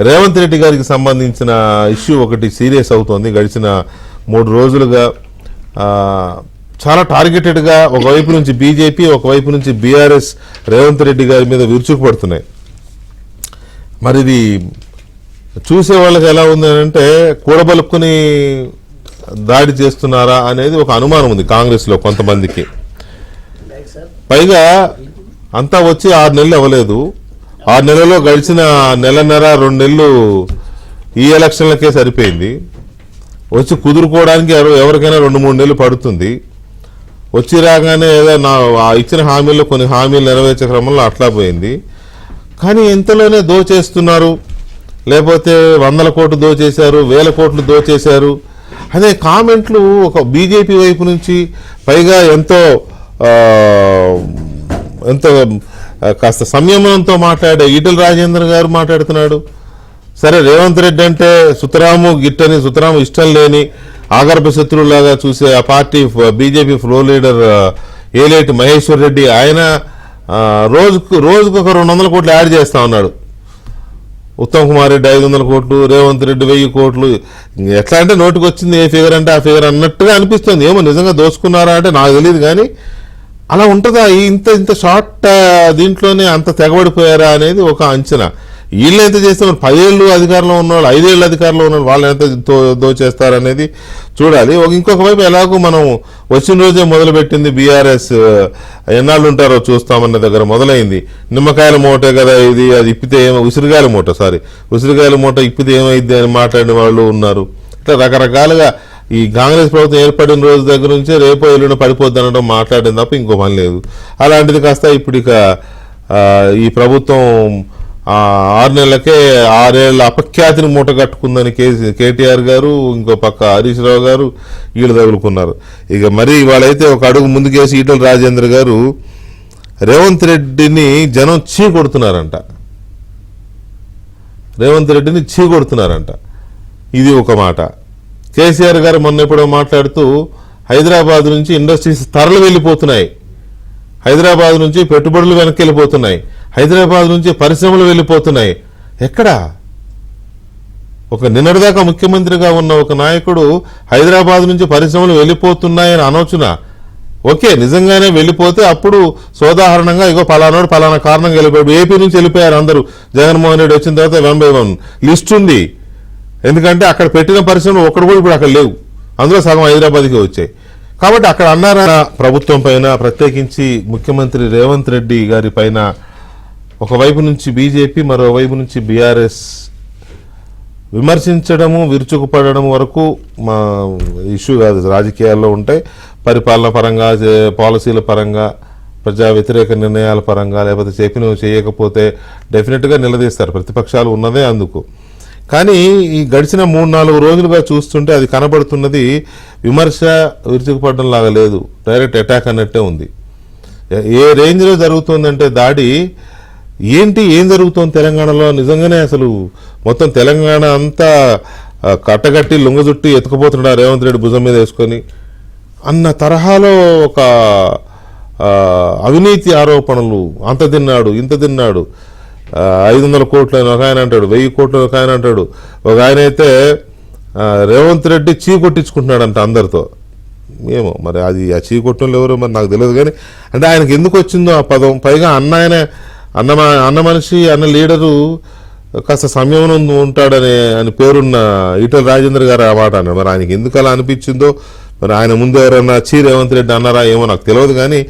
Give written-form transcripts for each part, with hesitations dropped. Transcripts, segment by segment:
రేవంత్ రెడ్డి గారికి సంబంధించిన ఇష్యూ ఒకటి సీరియస్ అవుతోంది. గడిచిన 3 రోజులుగా చాలా టార్గెటెడ్గా ఒకవైపు నుంచి బీజేపీ, ఒకవైపు నుంచి బీఆర్ఎస్ రేవంత్ రెడ్డి గారి మీద విరుచుకుపడుతున్నాయి. మరి ఇది చూసే వాళ్ళకి ఎలా ఉంది అంటే కూడబలుక్కుని దాడి చేస్తున్నారా అనేది ఒక అనుమానం ఉంది కాంగ్రెస్లో కొంతమందికి. పైగా అంతా వచ్చి 6 నెలలు అవ్వలేదు. 6 నెలల్లో గడిచిన నెలన్నర 2 నెలలు ఈ ఎలక్షన్లకే సరిపోయింది. వచ్చి కుదురుకోవడానికి ఎవరికైనా 2-3 నెలలు పడుతుంది. వచ్చి రాగానే ఏదో ఇచ్చిన హామీల్లో కొన్ని హామీలు నెరవేర్చే క్రమంలో అట్లా పోయింది. కానీ ఎంతలోనే దోచేస్తున్నారు, లేకపోతే 100 కోట్లు దోచేశారు, 1000 కోట్లు దోచేశారు అనే కామెంట్లు ఒక బీజేపీ వైపు నుంచి, పైగా ఎంతో కాస్త సంయమనంతో మాట్లాడే ఈటెల రాజేందర్ గారు మాట్లాడుతున్నాడు. సరే, రేవంత్ రెడ్డి అంటే సుతరాము గిట్టని, సుతరాము ఇష్టం లేని ఆగర్భ శత్రువులాగా చూసే ఆ party BJP floor leader Eleti Maheshwar Reddy, ఆయన రోజుకు ఒక 200 కోట్లు యాడ్ చేస్తా ఉన్నాడు. ఉత్తమ్ కుమార్ రెడ్డి 500 కోట్లు, రేవంత్ రెడ్డి 1000 కోట్లు. ఎట్లా అంటే నోటికి వచ్చింది ఏ ఫిగర్ అంటే ఆ ఫిగర్ అన్నట్టుగా అనిపిస్తుంది. ఏమో నిజంగా దోచుకున్నారా అంటే నాకు తెలియదు, కానీ అలా ఉంటుందా? ఇంత షార్ట్ దీంట్లోనే అంత తెగబడిపోయారా అనేది ఒక అంచనా. వీళ్ళు ఎంత చేస్తే మరి 10 ఏళ్ళు అధికారంలో ఉన్నవాళ్ళు, 5 ఏళ్ళు అధికారంలో ఉన్నవాళ్ళు వాళ్ళు ఎంత దోచేస్తారనేది చూడాలి. ఇంకొక వైపు ఎలాగో మనం వచ్చిన రోజే మొదలుపెట్టింది బీఆర్ఎస్, ఎన్నాళ్ళు ఉంటారో చూస్తామన్న దగ్గర మొదలైంది. నిమ్మకాయల మూటే కదా ఇది, అది ఇప్పితే ఉసిరికాయల మూట ఇప్పితే ఏమైంది అని మాట్లాడిన వాళ్ళు ఉన్నారు. ఇట్లా రకరకాలుగా ఈ కాంగ్రెస్ ప్రభుత్వం ఏర్పడిన రోజు దగ్గర నుంచే రేపో ఎల్లుండి పడిపోద్ది అనడం మాట్లాడింది తప్ప ఇంకో పని లేదు. అలాంటిది కాస్త ఇప్పుడు ఇక ఈ ప్రభుత్వం 6 నెలలకే 6 ఏళ్ల అపఖ్యాతిని మూట కట్టుకుందని కేటీఆర్ గారు, ఇంకో పక్క హరీష్ రావు గారు వీళ్ళు తగులుకున్నారు. ఇక మరి వాళ్ళైతే ఒక అడుగు ముందుకేసి ఈటెల రాజేందర్ గారు రేవంత్ రెడ్డిని జనం చీకొడుతున్నారంట. ఇది ఒక మాట. కేసీఆర్ గారు మొన్న ఎప్పుడో మాట్లాడుతూ హైదరాబాద్ నుంచి ఇండస్ట్రీస్ తరలి వెళ్ళిపోతున్నాయి, హైదరాబాద్ నుంచి పెట్టుబడులు వెనక్కి వెళ్ళిపోతున్నాయి, హైదరాబాద్ నుంచి పరిశ్రమలు వెళ్ళిపోతున్నాయి. ఎక్కడా? ఒక నిన్నటిదాకా ముఖ్యమంత్రిగా ఉన్న ఒక నాయకుడు హైదరాబాద్ నుంచి పరిశ్రమలు వెళ్ళిపోతున్నాయని అనొచ్చునా? ఓకే, నిజంగానే వెళ్ళిపోతే అప్పుడు సోదాహరణంగా ఇగో పలానాడు పలానా కారణంగా వెళ్ళిపోయాడు. ఏపీ నుంచి వెళ్ళిపోయారు అందరూ. జగన్మోహన్ రెడ్డి వచ్చిన తర్వాత 1 by 1 లిస్ట్ ఉంది. ఎందుకంటే అక్కడ పెట్టిన పరిశ్రమలు ఒక్కడు కూడా ఇప్పుడు అక్కడ లేవు, అందులో సగం హైదరాబాద్కి వచ్చాయి. కాబట్టి అక్కడ అన్నారా ప్రభుత్వం పైన, ప్రత్యేకించి ముఖ్యమంత్రి రేవంత్ రెడ్డి గారి పైన ఒకవైపు నుంచి బీజేపీ, మరోవైపు నుంచి బీఆర్ఎస్ విమర్శించడము, విరుచుకుపడడం వరకు మా ఇష్యూ కాదు. రాజకీయాల్లో ఉంటాయి, పరిపాలన పరంగా, పాలసీల పరంగా, ప్రజా వ్యతిరేక నిర్ణయాల పరంగా, లేకపోతే చెప్పినవి చేయకపోతే డెఫినెట్గా నిలదీస్తారు. ప్రతిపక్షాలు ఉన్నదే అందుకు. కానీ ఈ గడిచిన 3-4 రోజులుగా చూస్తుంటే అది కనబడుతున్నది విమర్శ, విరుచుకుపడడం లాగా లేదు, డైరెక్ట్ అటాక్ అన్నట్టే ఉంది. ఏ రేంజ్లో జరుగుతుందంటే దాడి, ఏం జరుగుతోంది తెలంగాణలో? నిజంగానే అసలు మొత్తం తెలంగాణ అంతా కట్టగట్టి లొంగజుట్టి ఎత్తుకుపోతున్నాడు రేవంత్ రెడ్డి భుజం మీద వేసుకొని అన్న తరహాలో ఒక అవినీతి ఆరోపణలు. అంత తిన్నాడు, ఇంత తిన్నాడు, 500 కోట్లు అని ఒక ఆయన అంటాడు, 1000 కోట్లు ఒక ఆయన అంటాడు. ఒక ఆయన అయితే రేవంత్ రెడ్డి చీకొట్టించుకుంటున్నాడంట అందరితో. ఏమో మరి అది ఆ చీకొట్టంలో ఎవరో మరి నాకు తెలియదు, కానీ అంటే ఆయనకి ఎందుకు వచ్చిందో ఆ పదం. పైగా అన్న మనిషి, అన్న లీడరు, కాస్త సంయమనం ఉంటాడని పేరున్న ఈటెల రాజేందర్ గారు ఆ మాట అన్నాడు. మరి ఆయనకి ఎందుకు అలా అనిపించిందో, మరి ఆయన ముందు ఎవరన్నా రేవంత్ రెడ్డి అన్నారా ఏమో నాకు తెలియదు. కానీ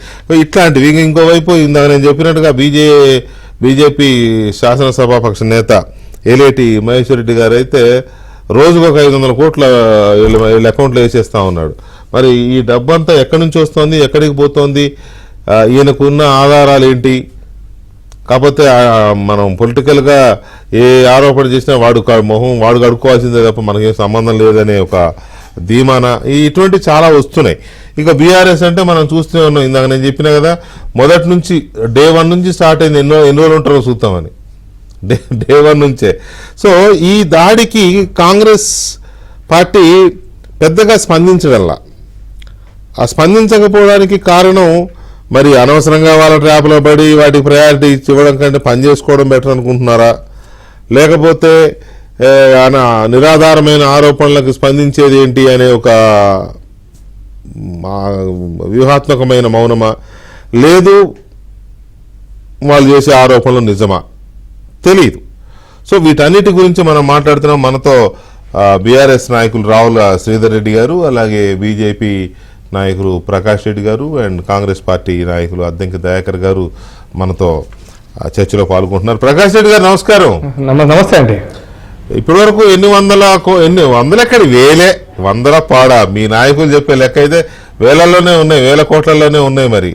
ఇట్లాంటివి ఇంకోవైపు ఇందాక నేను చెప్పినట్టుగా బీజేపీ శాసనసభాపక్ష నేత ఏలేటి మహేశ్వర్ రెడ్డి గారు అయితే రోజుకు ఒక 500 కోట్ల వీళ్ళ అకౌంట్లో వేసేస్తా ఉన్నాడు. మరి ఈ డబ్బంతా ఎక్కడి నుంచి వస్తోంది, ఎక్కడికి పోతోంది, ఈయనకున్న ఆధారాలు ఏంటి? కాకపోతే మనం పొలిటికల్గా ఏ ఆరోపణ చేసినా వాడు కడుక్కోవాల్సిందే తప్ప మనకేం సంబంధం లేదనే ఒక ధీమాన ఇటువంటి చాలా వస్తున్నాయి. ఇక బీఆర్ఎస్ అంటే మనం చూస్తూనే ఉన్నాం. ఇందాక నేను చెప్పినా కదా, మొదటి నుంచి డే 1 నుంచి స్టార్ట్ అయింది. ఎన్ని రోజులు ఉంటారో చూద్దామని, డే 1 నుంచే. సో ఈ దాడికి కాంగ్రెస్ పార్టీ పెద్దగా స్పందించగల, ఆ స్పందించకపోవడానికి కారణం మరి అనవసరంగా వాళ్ళ ట్రాప్లో పడి వాటికి ప్రయారిటీ ఇవ్వడం కంటే పని చేసుకోవడం బెటర్ అనుకుంటున్నారా, లేకపోతే నిరాధారమైన ఆరోపణలకు స్పందించేది ఏంటి అనే ఒక వ్యూహాత్మకమైన మౌనమా, లేదు వాళ్ళు చేసే ఆరోపణలు నిజమా తెలియదు. సో వీటన్నిటి గురించి మనం మాట్లాడుతున్నాం. మనతో బీఆర్ఎస్ నాయకులు రావుల శ్రీధర్ రెడ్డి గారు, అలాగే బీజేపీ నాయకులు ప్రకాష్ రెడ్డి గారు అండ్ కాంగ్రెస్ పార్టీ నాయకులు అద్దంకి దయాకర్ గారు మనతో చర్చలో పాల్గొంటున్నారు. ప్రకాష్ రెడ్డి గారు నమస్కారం. నమస్తే అండి. ఇప్పటి వరకు ఎన్ని వందలు ఎక్కడి వేలే వందల పాడా మీ నాయకులు చెప్పే లెక్క అయితే వేలల్లోనే ఉన్నాయి, వేల కోట్లలోనే ఉన్నాయి. మరి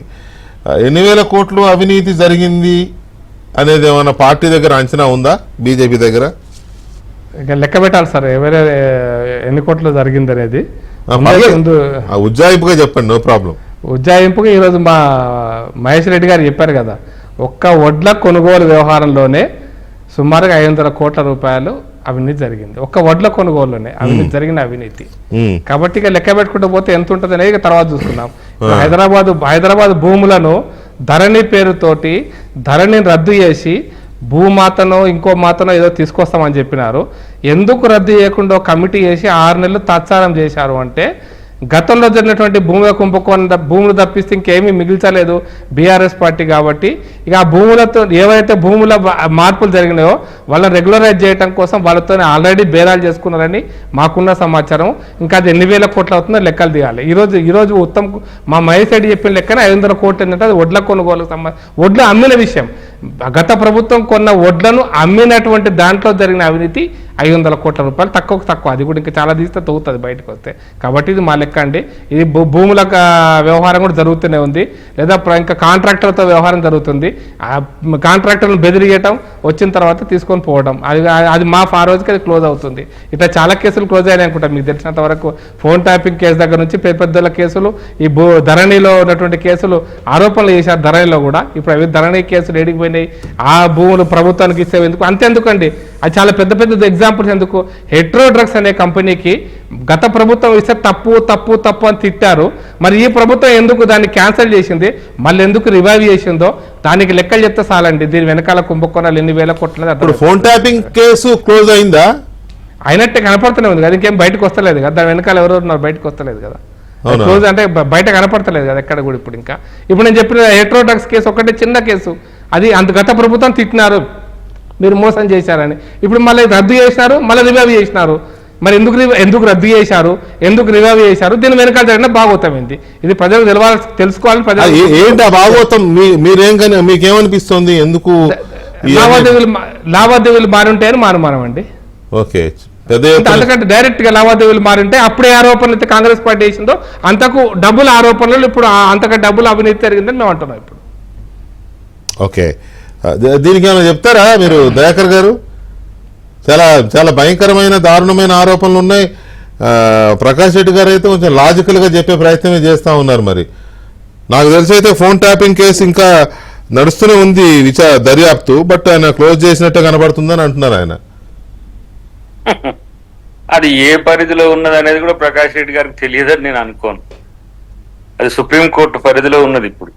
ఎన్ని వేల కోట్లు అవినీతి జరిగింది అనేది ఏమన్నా పార్టీ దగ్గర అంచనా ఉందా, బీజేపీ దగ్గర? ఇక లెక్క పెట్టాలి సార్, ఎవరే ఎన్ని కోట్లు జరిగింది అనేది. ఉజ్జాయింపుగా చెప్పండి, నో ప్రాబ్లం. ఉజ్జాయింపుగా ఈరోజు మా మహేష్ రెడ్డి గారు చెప్పారు కదా, ఒక్క వడ్ల కొనుగోలు వ్యవహారంలోనే సుమారుగా 500 కోట్ల రూపాయలు అవినీతి జరిగింది. ఒక్క వడ్ల కొనుగోలులోనే జరిగిన అవినీతి. కాబట్టి ఇక లెక్క పెట్టుకుంటూ పోతే ఎంత ఉంటుంది అనేది తర్వాత చూసుకున్నాం. హైదరాబాద్ భూములను ధరణి పేరుతోటి ధరణిని రద్దు చేసి భూమాతనో ఇంకో మాతనో ఏదో తీసుకొస్తామని చెప్పినారు. ఎందుకు రద్దు చేయకుండా కమిటీ చేసి 6 నెలలు తాత్సారం చేశారు అంటే, గతంలో జరిగినటువంటి భూముల కుంభకోణం భూములు తప్పిస్తే ఇంకేమీ మిగిల్చలేదు బీఆర్ఎస్ పార్టీ. కాబట్టి ఇక ఆ భూములతో ఏవైతే భూముల మార్పులు జరిగినాయో వాళ్ళని రెగ్యులరైజ్ చేయడం కోసం వాళ్ళతో ఆల్రెడీ బేరాలు చేసుకున్నారని మాకున్న సమాచారం. ఇంకా అది ఎన్ని వేల కోట్లు అవుతుందో లెక్కలు తీయాలి. ఈరోజు ఉత్తమ్ మా మహేష్ రెడ్డి చెప్పిన లెక్కన 500 కోట్లు ఏంటంటే అది వడ్ల కొనుగోలు వడ్లు అమ్మిన విషయం. గత ప్రభుత్వం కొన్న వడ్లను అమ్మినటువంటి దాంట్లో జరిగిన అవినీతి 500 కోట్ల రూపాయలు. తక్కువ అది కూడా ఇంకా చాలా తీస్తే తగ్గుతుంది బయటకు వస్తే. కాబట్టి ఇది మా లెక్క అండి. ఇది భూముల వ్యవహారం కూడా జరుగుతూనే ఉంది, లేదా ఇంకా కాంట్రాక్టర్తో వ్యవహారం జరుగుతుంది. కాంట్రాక్టర్లను బెదిరియటం, వచ్చిన తర్వాత తీసుకొని పోవడం, అది మా ఆ రోజుకి అది క్లోజ్ అవుతుంది. ఇట్లా చాలా కేసులు క్లోజ్ అయ్యాయి అనుకుంటా. మీకు తెలిసినంత వరకు ఫోన్ ట్యాపింగ్ కేసు దగ్గర నుంచి పెద్దల కేసులు, ఈ ధరణిలో ఉన్నటువంటి కేసులు ఆరోపణలు చేశారు ధరణిలో కూడా. ఇప్పుడు అవి ధరణి కేసులు ఏడికి పోయినాయి, ఆ భూములు ప్రభుత్వానికి ఇస్తే ఎందుకు అంతెందుకండి, అది చాలా పెద్ద ఎగ్జాంపుల్స్. ఎందుకు హెట్రో డ్రగ్స్ అనే కంపెనీకి గత ప్రభుత్వం ఇస్తే తప్పు అని తిట్టారు. మరి ఈ ప్రభుత్వం ఎందుకు దాన్ని క్యాన్సిల్ చేసింది, మళ్ళీ ఎందుకు రివైవ్ చేసిందో దానికి లెక్కలు చెప్తే చాలండి. దీని వెనకాల కుంభకోణాలు ఎన్ని వేల కోట్ల. ఫోన్ ట్యాపింగ్ కేసు క్లోజ్ అయిందా? అయినట్టే కనపడుతూనే ఉంది కదా, ఇంకేం బయటకు వస్తలేదు కదా, దాని వెనకాల ఎవరెవరు ఉన్నారు బయటకు వస్తలేదు కదా. క్లోజ్ అంటే బయట కనపడతలేదు కదా ఎక్కడ కూడా. ఇప్పుడు నేను చెప్పిన హెట్రో డ్రగ్స్ కేసు ఒకటే చిన్న కేసు, అది గత ప్రభుత్వం తిట్టినారు మీరు మోసం చేశారని. ఇప్పుడు మళ్ళీ రద్దు చేసినారు, మళ్ళీ రివైవ్ చేసినారు. మరి ఎందుకు రద్దు చేశారు, ఎందుకు రివైవ్ చేశారు, దీని వెనకాల జరిగిన భాగవతం ఏంటి, ఇది ప్రజలకు తెలుసుకోవాలని ప్రజలు. ఏంటి ఆ భాగవతం? మీకేమనిపిస్తుంది? ఎందుకు లావాదేవీలు మారుంటాయని మానుమానం అండి. ఓకే, అందుకంటే డైరెక్ట్ గా లావాదేవీలు మారుంటే అప్పుడే ఆరోపణలు అయితే కాంగ్రెస్ పార్టీ చేసిందో అంతకు డబ్బుల ఆరోపణలు, ఇప్పుడు అంతకంటే డబ్బులు అవినీతి జరిగిందని మేము అంటున్నాం ఇప్పుడు. ఓకే, దీనికి ఏమైనా చెప్తారా మీరు దయాకర్ గారు? చాలా భయంకరమైన దారుణమైన ఆరోపణలు ఉన్నాయి. ప్రకాష్ రెడ్డి గారు అయితే కొంచెం లాజికల్ గా చెప్పే ప్రయత్నమే చేస్తా ఉన్నారు. మరి నాకు తెలిసి అయితే ఫోన్ ట్యాపింగ్ కేసు ఇంకా నడుస్తూనే ఉంది దర్యాప్తు, బట్ ఆయన క్లోజ్ చేసినట్టే కనబడుతుందని అంటున్నారు ఆయన. అది ఏ పరిధిలో ఉన్నది అనేది కూడా ప్రకాష్ రెడ్డి గారికి తెలియదని నేను అనుకోను. అది సుప్రీంకోర్టు పరిధిలో ఉన్నది. ఇప్పుడు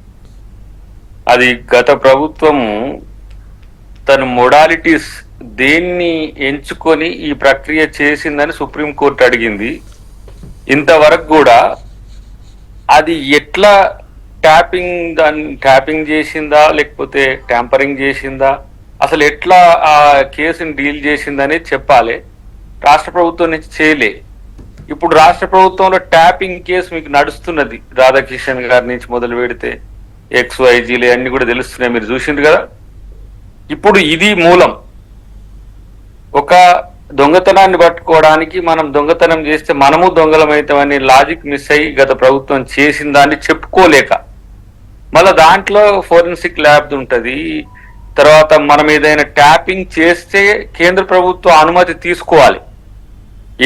అది గత ప్రభుత్వము తన మొడాలిటీస్ దేన్ని ఎంచుకొని ఈ ప్రక్రియ చేసిందని సుప్రీంకోర్టు అడిగింది. ఇంతవరకు కూడా అది ఎట్లా ట్యాపింగ్ చేసిందా లేకపోతే ట్యాంపరింగ్ చేసిందా, అసలు ఎట్లా ఆ కేసుని డీల్ చేసిందని చెప్పాలి. రాష్ట్ర ప్రభుత్వం నుంచి చేయలే. ఇప్పుడు రాష్ట్ర ప్రభుత్వంలో ట్యాపింగ్ కేసు మీకు నడుస్తున్నది. రాధాకిషన్ గారి నుంచి మొదలు పెడితే XYGలు అన్ని కూడా తెలుస్తున్నాయి, మీరు చూసిండ్రు కదా. ఇప్పుడు ఇది మూలం. ఒక దొంగతనాన్ని పట్టుకోవడానికి మనం దొంగతనం చేస్తే మనము దొంగలమవుతామని లాజిక్ మిస్ అయ్యి గత ప్రభుత్వం చేసిన దాన్ని చెప్పుకోలేక, మళ్ళీ దాంట్లో ఫోరెన్సిక్ ల్యాబ్ ఉంటుంది. తర్వాత మనం ఏదైనా ట్యాపింగ్ చేస్తే కేంద్ర ప్రభుత్వం అనుమతి తీసుకోవాలి.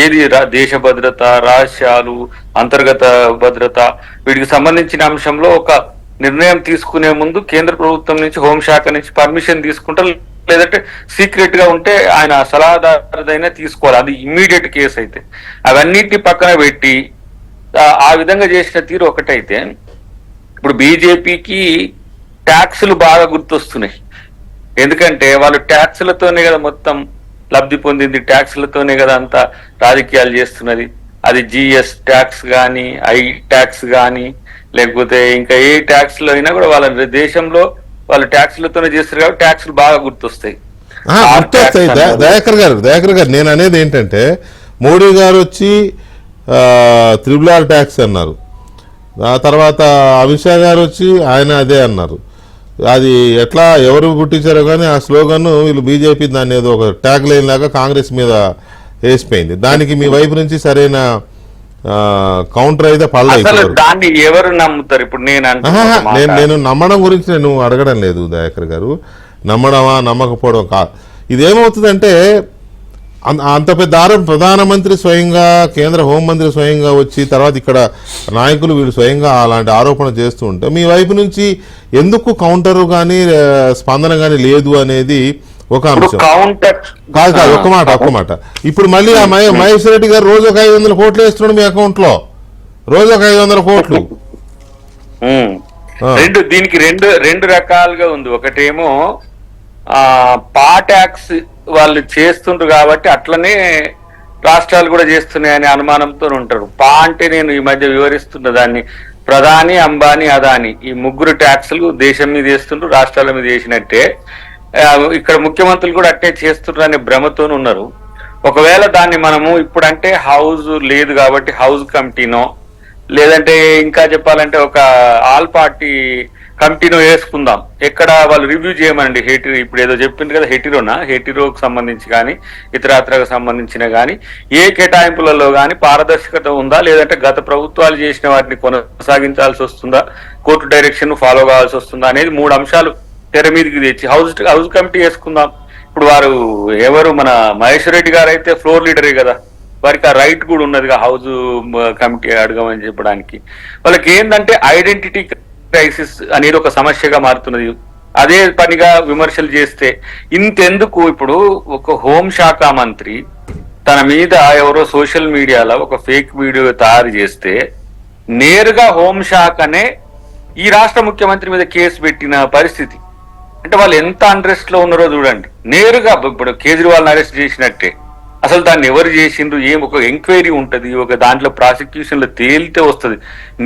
ఏది దేశ భద్రత, రహస్యాలు, అంతర్గత భద్రత, వీటికి సంబంధించిన అంశంలో ఒక నిర్ణయం తీసుకునే ముందు కేంద్ర ప్రభుత్వం నుంచి, హోంశాఖ నుంచి పర్మిషన్ తీసుకుంటారు. లేదంటే సీక్రెట్ గా ఉంటే ఆయన సలహాదారుదైనా తీసుకోవాలి. అది ఇమ్మీడియట్ కేసు అయితే. అవన్నిటిని పక్కన పెట్టి ఆ విధంగా చేసిన తీరు ఒకటైతే, ఇప్పుడు బీజేపీకి ట్యాక్సులు బాగా గుర్తొస్తున్నాయి. ఎందుకంటే వాళ్ళు ట్యాక్సులతోనే కదా మొత్తం లబ్ధి పొందింది ట్యాక్స్లతోనే కదా అంతా రాజకీయాలు చేస్తున్నది. అది జిఎస్ ట్యాక్స్ కానీ, ఐ ట్యాక్స్ కానీ, లేకపోతే ఇంకా ఏ ట్యాక్స్ లో అయినా కూడా వాళ్ళ దేశంలో వాళ్ళు ట్యాక్స్లతోనే చేస్తారు కాబట్టి ట్యాక్స్లు బాగా గుర్తొస్తాయి. గుర్తొస్తాయి. దయాకర్ గారు నేను అనేది ఏంటంటే, మోడీ గారు వచ్చి త్రిబుల్ ట్యాక్స్ అన్నారు, ఆ తర్వాత అమిత్ షా గారు వచ్చి ఆయన అదే అన్నారు. అది ఎట్లా ఎవరు పుట్టించారో కానీ ఆ స్లోగన్ వీళ్ళు బీజేపీ దాన్ని ఏదో ఒక ట్యాగ్ లైన్ లాగా కాంగ్రెస్ మీద వేసిపోయింది. దానికి మీ వైపు నుంచి సరైన కౌంటర్ అయితే పడలేదు. దాన్ని ఎవరు నమ్ముతారు? ఇప్పుడు నేను నమ్మడం గురించి నేను అడగడం లేదు దయాకర్ గారు, నమ్మడమా నమ్మకపోవడం కాదు. ఇదేమవుతుందంటే అంత పెద్ద ప్రధానమంత్రి స్వయంగా, కేంద్ర హోంమంత్రి స్వయంగా వచ్చి తర్వాత ఇక్కడ నాయకులు వీళ్ళు స్వయంగా అలాంటి ఆరోపణ చేస్తూ ఉంటే మీ వైపు నుంచి ఎందుకు కౌంటర్ కానీ స్పందన కానీ లేదు అనేది ఒక అంశం. కాదు ఒక్క మాట ఇప్పుడు మళ్ళీ ఆ మహేష్ రెడ్డి గారు రోజు ఒక 500 కోట్లు వేస్తున్నాడు మీ అకౌంట్ లో, రోజు ఒక 500 కోట్లు. దీనికి రెండు రకాలుగా ఉంది. ఒకటేమో పా ట్యాక్స్ వాళ్ళు చేస్తుండ్రు కాబట్టి అట్లనే రాష్ట్రాలు కూడా చేస్తున్నాయనే అనుమానంతో ఉంటారు. పా అంటే నేను ఈ మధ్య వివరిస్తున్న దాన్ని ప్రధాని, అంబానీ, అదాని ఈ ముగ్గురు ట్యాక్సులు దేశం మీద వేస్తుండ్రు, రాష్ట్రాల మీద వేసినట్టే ఇక్కడ ముఖ్యమంత్రులు కూడా అట్టే చేస్తుండ్రు అనే భ్రమతో ఉన్నారు. ఒకవేళ దాన్ని మనము ఇప్పుడంటే హౌస్ లేదు కాబట్టి హౌస్ కమిటీనో, లేదంటే ఇంకా చెప్పాలంటే ఒక ఆల్ పార్టీ కమిటీనో వేసుకుందాం. ఎక్కడ వాళ్ళు రివ్యూ చేయమనండి. ఇప్పుడు ఏదో చెప్పింది కదా హెటిరోకి సంబంధించి కానీ ఇతరాత్రకు సంబంధించిన కానీ ఏ కేటాయింపులలో కానీ పారదర్శకత ఉందా, లేదంటే గత ప్రభుత్వాలు చేసిన వాటిని కొనసాగించాల్సి వస్తుందా, కోర్టు డైరెక్షన్ ఫాలో కావాల్సి వస్తుందా అనేది 3 అంశాలు తెర మీదకి తెచ్చి హౌస్ కమిటీ వేసుకుందాం. ఇప్పుడు వారు ఎవరు మన మహేష్ రెడ్డి గారు అయితే ఫ్లోర్ లీడరే కదా, వారికి ఆ రైట్ కూడా ఉన్నదిగా హౌస్ కమిటీ అడగమని చెప్పడానికి. వాళ్ళకి ఏంటంటే ఐడెంటిటీ క్రైసిస్ అనేది ఒక సమస్యగా మారుతున్నది. అదే పనిగా విమర్శలు చేస్తే ఇంతెందుకు, ఇప్పుడు ఒక హోంశాఖ మంత్రి తన మీద ఎవరో సోషల్ మీడియాలో ఒక ఫేక్ వీడియో తయారు చేస్తే నేరుగా హోంశాఖనే ఈ రాష్ట్ర ముఖ్యమంత్రి మీద కేసు పెట్టిన పరిస్థితి. అంటే వాళ్ళు ఎంత అండ్రెస్ట్ లో ఉన్నారో చూడండి. నేరుగా ఇప్పుడు కేజ్రీవాల్ అరెస్ట్ చేసినట్టే అసలు దాన్ని ఎవరు చేసిండ్రు, ఒక ఎంక్వైరీ ఉంటది, ఒక దాంట్లో ప్రాసిక్యూషన్ లో తేలితే వస్తుంది,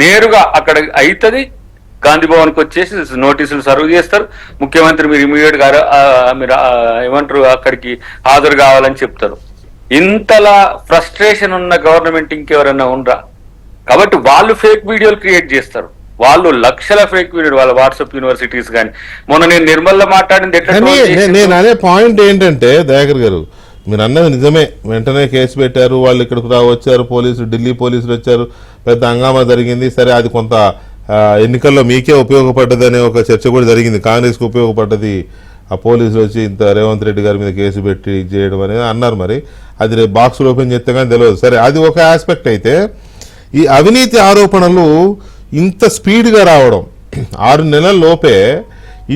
నేరుగా అక్కడ అవుతుంది. గాంధీ భవన్కి వచ్చేసి నోటీసులు సర్వ్ చేస్తారు. ముఖ్యమంత్రి మీరు ఇమీడియట్ గా మీరు ఏమంటారు అక్కడికి హాజరు కావాలని చెప్తారు. ఇంతలా ఫ్రస్ట్రేషన్ ఉన్న గవర్నమెంట్ ఇంకెవరన్నా ఉండరా? కాబట్టి వాళ్ళు ఫేక్ వీడియోలు క్రియేట్ చేస్తారు. వాళ్ళు లక్షల ఫేక్ వీడియో వాళ్ళ వాట్సాప్ యూనివర్సిటీస్ కానీ. మొన్న నేను నిర్మల్లో మాట్లాడింది నేను అనే పాయింట్ ఏంటంటే దయాకర్ గారు మీరు అన్నది నిజమే. వెంటనే కేసు పెట్టారు, వాళ్ళు ఇక్కడికి వచ్చారు, ఢిల్లీ పోలీసులు వచ్చారు, పెద్ద హంగామా జరిగింది. సరే అది కొంత ఎన్నికల్లో మీకే ఉపయోగపడ్డది అనే ఒక చర్చ కూడా జరిగింది. కాంగ్రెస్కి ఉపయోగపడ్డది ఆ పోలీసులు వచ్చి ఇంత రేవంత్ రెడ్డి గారి మీద కేసు పెట్టి చేయడం అనేది అన్నారు. మరి అది రేపు బాక్సులు ఓపెన్ చేస్తే కానీ తెలియదు. సరే అది ఒక ఆస్పెక్ట్ అయితే, ఈ అవినీతి ఆరోపణలు ఇంత స్పీడ్గా రావడం 6 నెలల లోపే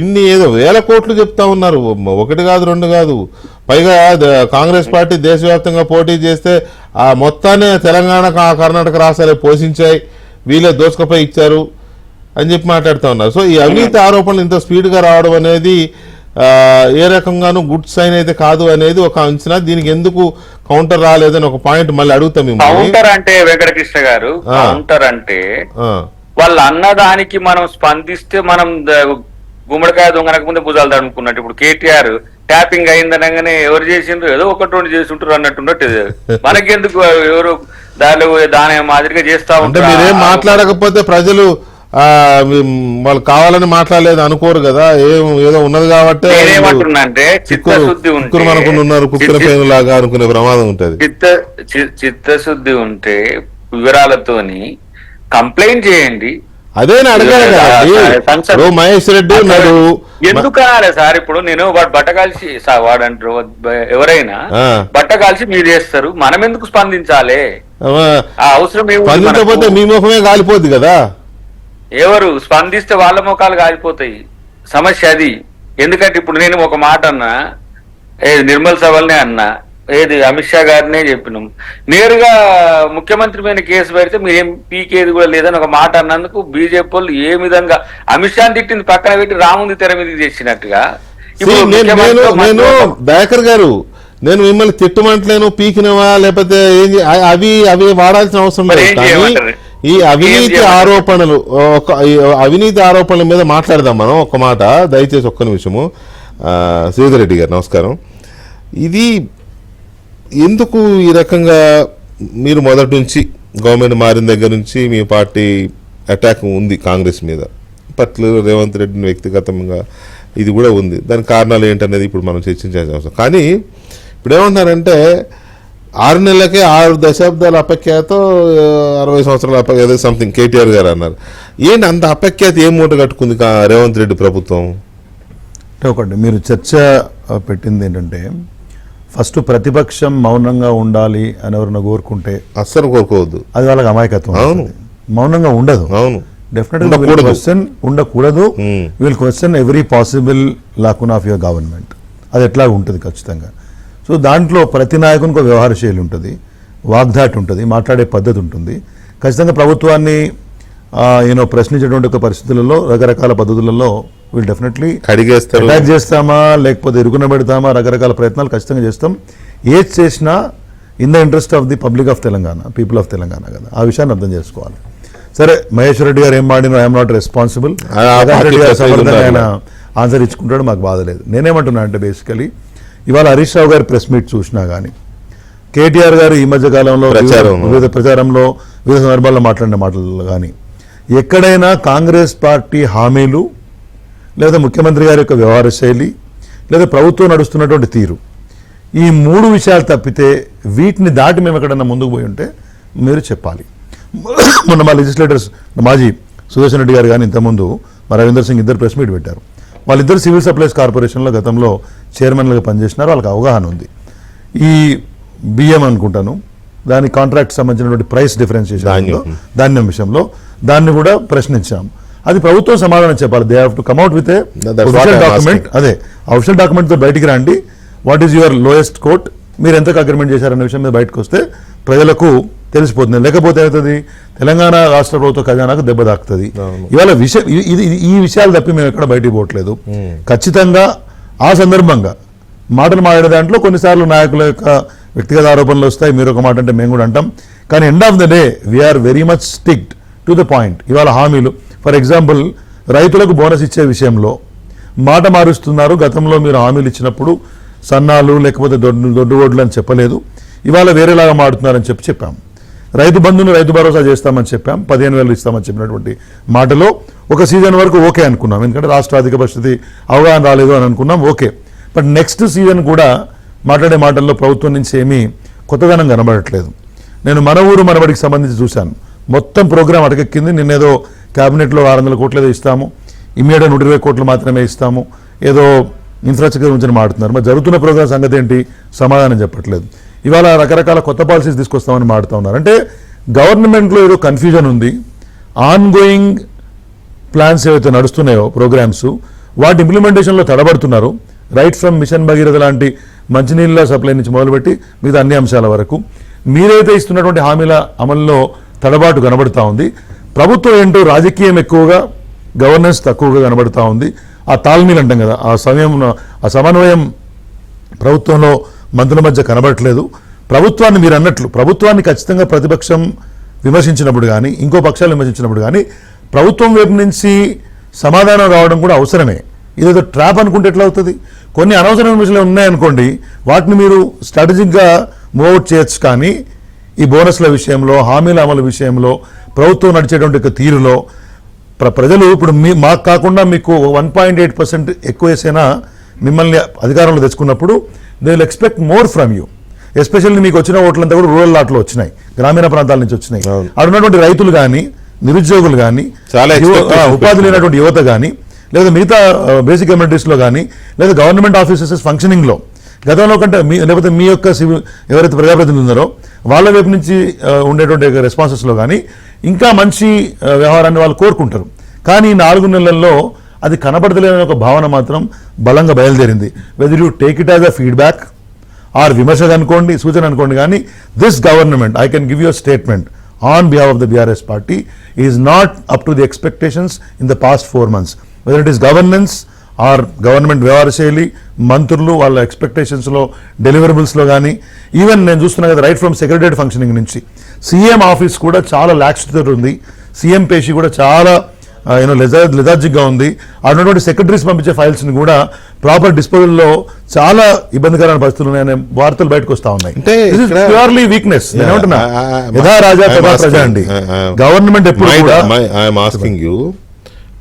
ఇన్ని ఏదో 1000 కోట్లు చెప్తా ఉన్నారు. 1 కాదు 2 కాదు. పైగా కాంగ్రెస్ పార్టీ దేశవ్యాప్తంగా పోటీ చేస్తే ఆ మొత్తాన్ని తెలంగాణ కర్ణాటక రాష్ట్రాలే పోషించాయి, వీళ్ళే దోసుకపోయి ఇచ్చారు అని చెప్పి మాట్లాడుతూ ఉన్నారు. సో ఈ అవినీతి ఆరోపణలు ఇంత స్పీడ్గా రావడం అనేది ఏ రకంగానూ గుడ్ సైన్ అయితే కాదు అనేది ఒక అంచనా. దీనికి ఎందుకు కౌంటర్ రాలేదని ఒక పాయింట్ మళ్ళీ అడుగుతాం. కౌంటర్ అంటే వెంకటకృష్ణ గారు, కౌంటర్ అంటే వాళ్ళు అన్నదానికి మనం స్పందిస్తే మనం గుమ్మడికాయ దొంగనక ముందే భుజాలు తడుముకున్నట్టు. ఇప్పుడు కేటీఆర్ ట్యాపింగ్ అయిందనగానే ఎవరు చేసిండ్రు, ఏదో 1-2 చేసి ఉంటారు అన్నట్టున్నట్టు. మనకెందుకు ఎవరు దాని మాదిరిగా చేస్తా ఉంటారు. మీరేం మాట్లాడకపోతే ప్రజలు వాళ్ళు కావాలని మాట్లాడలేదు అనుకోరు కదా, ఏదో ఉన్నది కాబట్టి ఏమంటున్నా అంటే చిత్తశుద్ధి ఉన్నారు కుక్కల పేనులాగా అనుకునే ప్రమాదం ఉంటది. చిత్తశుద్ధి ఉంటే వివరాలతోని కంప్లైంట్ చేయండి. అదే అడగాలి కదా మహేష్ రెడ్డి ఉన్నాడు. ఎందుకు అనాలి సార్? ఇప్పుడు నేను వాడు బట్ట కాల్చి వాడంటారు, ఎవరైనా బట్ట కాల్చి మీరు చేస్తారు, మనం ఎందుకు స్పందించాలి? అవసరం స్పందించకపోతే మీ ముఖమే కాలిపోద్ది కదా. ఎవరు స్పందిస్తే వాళ్ళ ముఖాలు కాలిపోతాయి. సమస్య అది. ఎందుకంటే ఇప్పుడు నేను ఒక మాట అన్నా, నిర్మల్ సభల్నే అన్నా, అమిత్ షా గారినే చెప్పినాం, నేరుగా ముఖ్యమంత్రి మీద కేసు పెడితే మీరేం పీకేది కూడా లేదని ఒక మాట అన్నందుకు బీజేపీ వాళ్ళు ఏ విధంగా అమిత్ షా తిట్టింది పక్కన పెట్టి రాముంది తెర మీదకి తెచ్చినట్టుగా. నేను దయాకర్ గారు నేను మిమ్మల్ని తిట్టమంటలేను, పీకినవా లేకపోతే అవి వాడాల్సిన అవసరం మరి లేదు. ఏం కానీ చేయమంటారు? ఈ అవినీతి ఆరోపణలు అవినీతి ఆరోపణల మీద మాట్లాడదాం మనం. ఒక్క మాట దయచేసి ఒక్క నిమిషము. శ్రీధర్ రెడ్డి గారు నమస్కారం. ఇది ఎందుకు ఈ రకంగా మీరు మొదటి నుంచి గవర్నమెంట్ మారిన దగ్గర నుంచి మీ పార్టీ అటాక్ ఉంది కాంగ్రెస్ మీద, పట్ల రేవంత్ రెడ్డిని వ్యక్తిగతంగా ఇది కూడా ఉంది. దానికి కారణాలు ఏంటనేది ఇప్పుడు మనం చర్చించాల్సిన అవసరం. కానీ ఇప్పుడు ఏమంటున్నారంటే 6 నెలలకే 6 దశాబ్దాల అపఖ్యాతో 60 సంవత్సరాల ఏదో సంథింగ్ కేటీఆర్ గారు అన్నారు. ఏంటి అంత అపఖ్యాతి ఏం మూట కట్టుకుంది రేవంత్ రెడ్డి ప్రభుత్వం? అంటే ఒకటి మీరు చర్చ పెట్టింది ఏంటంటే, ఫస్ట్ ప్రతిపక్షం మౌనంగా ఉండాలి అని ఎవరైనా కోరుకుంటే అస్సలు కోరుకోవద్దు, అది వాళ్ళకి అమాయకత్వం. అవును. మౌనంగా ఉండదు. అవును, డెఫినెట్గా క్వశ్చన్ ఉండకూడదు. We'll question every possible lacuna of your government. అది ఎట్లా ఉంటుంది ఖచ్చితంగా. సో దాంట్లో ప్రతి నాయకునికి ఒక వ్యవహార శైలి ఉంటుంది, వాగ్దాటి ఉంటుంది, మాట్లాడే పద్ధతి ఉంటుంది. ఖచ్చితంగా ప్రభుత్వాన్ని ప్రశ్నించేటువంటి ఒక పరిస్థితులలో రకరకాల పద్ధతులలో వీళ్ళు డెఫినెట్లీ కడిగేస్తారు, అటాక్ చేస్తామా లేకపోతే ఇరుకున పెడతామా, రకరకాల ప్రయత్నాలు ఖచ్చితంగా చేస్తాం. ఏది చేసినా in the interest of the public of Telangana, people of Telangana కదా, ఆ విషయాన్ని అర్థం చేసుకోవాలి. సరే, మహేశ్వర్ రెడ్డి గారు ఏం మాడినో ఐఎమ్ నాట్ రెస్పాన్సిబుల్. రెడ్డి గారు సమర్థంగా ఆయన ఆన్సర్ ఇచ్చుకుంటాడు, మాకు బాధ లేదు. నేనేమంటున్నా అంటే బేసికలీ ఇవాళ హరీష్ రావు గారి ప్రెస్ మీట్ చూసినా కానీ, కేటీఆర్ గారు ఈ మధ్య కాలంలో వివిధ ప్రచారంలో వివిధ సందర్భాల్లో మాట్లాడిన మాటలు కానీ, ఎక్కడైనా కాంగ్రెస్ పార్టీ హామీలు లేదా ముఖ్యమంత్రి గారి యొక్క వ్యవహార శైలి లేదా ప్రభుత్వం నడుస్తున్నటువంటి తీరు, ఈ 3 విషయాలు తప్పితే వీటిని దాటి మేము ఎక్కడన్నా ముందుకు పోయి ఉంటే మీరు చెప్పాలి. మొన్న మా లెజిస్లేటర్స్ మాజీ సుదర్శన్ రెడ్డి గారు కానీ ఇంతకుముందు మా రవీందర్ సింగ్ ఇద్దరు ప్రెస్ మీట్ పెట్టారు. వాళ్ళిద్దరు సివిల్ సప్లైస్ కార్పొరేషన్లో గతంలో చైర్మన్లుగా పనిచేసినారు, వాళ్ళకి అవగాహన ఉంది. ఈ బియ్యం అనుకుంటాను దాని కాంట్రాక్ట్ సంబంధించినటువంటి ప్రైస్ డిఫరెన్షియేషన్ ధాన్యం విషయంలో దాన్ని కూడా ప్రశ్నించాం. అది ప్రభుత్వం సమాధానం చెప్పాలి. They have to come at with a official document. అదే అఫిషియల్ డాక్యుమెంట్తో బయటికి రండి. What is your lowest court, మీరు ఎంతకు అగ్రిమెంట్ చేశారనే విషయం మీద బయటకు వస్తే ప్రజలకు తెలిసిపోతుంది. లేకపోతే అవుతుంది తెలంగాణ రాష్ట్ర ప్రభుత్వ ఖజానాకు దెబ్బ తాకుతుంది. ఇవాళ ఈ విషయాలు తప్పి మేము ఎక్కడ బయటికి పోవట్లేదు. ఖచ్చితంగా ఆ సందర్భంగా మాటలు మాట్లాడే దాంట్లో కొన్నిసార్లు నాయకుల యొక్క వ్యక్తిగత ఆరోపణలు వస్తాయి. మీరు ఒక మాట అంటే మేము కూడా అంటాం. కానీ end of the day we are very much sticked to the point. ఇవాళ హామీలు ఫర్ ఎగ్జాంపుల్ రైతులకు బోనస్ ఇచ్చే విషయంలో మాట మారుస్తున్నారు. గతంలో మీరు హామీలు ఇచ్చినప్పుడు సన్నాలు లేకపోతే దొడ్డు ఓడ్లు అని చెప్పలేదు, ఇవాళ వేరేలాగా మాడుతున్నారని చెప్పాం. రైతు బంధును రైతు భరోసా చేస్తామని చెప్పాం, 15,000 ఇస్తామని చెప్పినటువంటి మాటలో ఒక సీజన్ వరకు ఓకే అనుకున్నాం, ఎందుకంటే రాష్ట్ర ఆర్థిక పరిస్థితి అవగాహన రాలేదు అని అనుకున్నాం, ఓకే. బట్ నెక్స్ట్ సీజన్ కూడా మాట్లాడే మాటల్లో ప్రభుత్వం నుంచి ఏమీ కొత్తదనం కనబడట్లేదు. నేను మన ఊరు మనబడికి సంబంధించి చూశాను, మొత్తం ప్రోగ్రాం అటకెక్కింది. నిన్నేదో క్యాబినెట్లో 600 కోట్లు ఏదో ఇస్తాము, ఇమ్మీడియట్ 120 కోట్లు మాత్రమే ఇస్తాము, ఏదో ఇన్ఫ్రాస్ట్రక్చర్ గురించి మాట్లాడుతున్నారు. మరి జరుగుతున్న ప్రోగ్రాం సంగతి ఏంటి, సమాధానం చెప్పట్లేదు. ఇవాళ రకరకాల కొత్త పాలసీస్ తీసుకొస్తామని మాడుతూ ఉన్నారు. అంటే గవర్నమెంట్లో ఏదో కన్ఫ్యూజన్ ఉంది. ఆన్ గోయింగ్ ప్లాన్స్ ఏవైతే నడుస్తున్నాయో ప్రోగ్రామ్స్, వాటి ఇంప్లిమెంటేషన్లో తడబడుతున్నారు. రైట్ ఫ్రమ్ మిషన్ భగీరథ లాంటి మంచినీళ్ళ సప్లై నుంచి మొదలుపెట్టి మిగతా అన్ని అంశాల వరకు మీరైతే ఇస్తున్నటువంటి హామీల అమల్లో తడబాటు కనబడుతూ ఉంది. ప్రభుత్వం ఏంటో రాజకీయం ఎక్కువగా, గవర్నెన్స్ తక్కువగా కనబడుతూ ఉంది. ఆ తాల్మీలు అంటాం కదా, ఆ సమన్వయం ప్రభుత్వంలో మంత్రుల మధ్య కనబడట్లేదు. ప్రభుత్వాన్ని మీరు అన్నట్లు ప్రభుత్వాన్ని ఖచ్చితంగా ప్రతిపక్షం విమర్శించినప్పుడు కానీ ఇంకో పక్షాలు విమర్శించినప్పుడు కానీ ప్రభుత్వం వైపు నుంచి సమాధానం రావడం కూడా అవసరమే. ఇదేదో ట్రాప్ అనుకుంటే ఎట్లా అవుతుంది? కొన్ని అనవసరమైన విమర్శలు ఉన్నాయనుకోండి, వాటిని మీరు స్ట్రాటజిక్గా మూవ్అవుట్ చేయొచ్చు. కానీ ఈ బోనస్ల విషయంలో, హామీల అమలు విషయంలో, ప్రభుత్వం నడిచేటువంటి తీరులో ప్రజలు ఇప్పుడు మాకు కాకుండా మీకు 1.8% ఎక్కువ వేసైనా మిమ్మల్ని అధికారంలో తెచ్చుకున్నప్పుడు they will expect more from you. Especially మీకు వచ్చిన ఓట్లంతా కూడా రూరల్ లాట్లో వచ్చినాయి, గ్రామీణ ప్రాంతాల నుంచి వచ్చినాయి. అక్కడ ఉన్నటువంటి రైతులు కానీ, నిరుద్యోగులు కానీ, ఉపాధి లేనటువంటి యువత కానీ, లేదా మిగతా బేసిక్ కమ్యూనిటీస్లో కానీ, లేదా గవర్నమెంట్ ఆఫీసెస్ ఫంక్షనింగ్లో గతంలో కంటే లేకపోతే మీ యొక్క ఎవరైతే ప్రజాప్రతినిధులు ఉన్నారో వాళ్ళ వైపు నుంచి ఉండేటువంటి రెస్పాన్సెస్లో కానీ ఇంకా మంచి వ్యవహారాన్ని వాళ్ళు కోరుకుంటారు. కానీ 4 నెలల్లో అది కనబడతలేదనే ఒక భావన మాత్రం బలంగా బయలుదేరింది. Whether you take it as a feedback or విమర్శ అనుకోండి, సూచన అనుకోండి, కానీ this government I can give you a statement on behalf of the BRS party is not up to the expectations in the past 4 months. Whether it is governance or government వ్యవహార శైలి, మంత్రులు వాళ్ళ ఎక్స్పెక్టేషన్స్లో, డెలివరబుల్స్లో కానీ, ఈవెన్ నేను చూస్తున్నా కదా right from secretary functioning నుంచి CM office కూడా చాలా లాక్స్తో ఉంది. సీఎం పేషి కూడా చాలా లెథార్జిక్గా ఉంది. అటువంటి సెక్రటరీస్ పంపించే ఫైల్స్ని కూడా ప్రాపర్ డిస్పోజల్లో చాలా ఇబ్బందికరమైన పరిస్థితులు ఉన్నాయనే వార్తలు బయటకు వస్తా ఉన్నాయి. అంటే ప్యూర్లీ వీక్నెస్. నేను ఏమంటున్నా, యథా రాజా తథా ప్రజా అండి. గవర్నమెంట్ ఎప్పుడు కూడా ఐఎమ్ ఆస్కింగ్ యూ,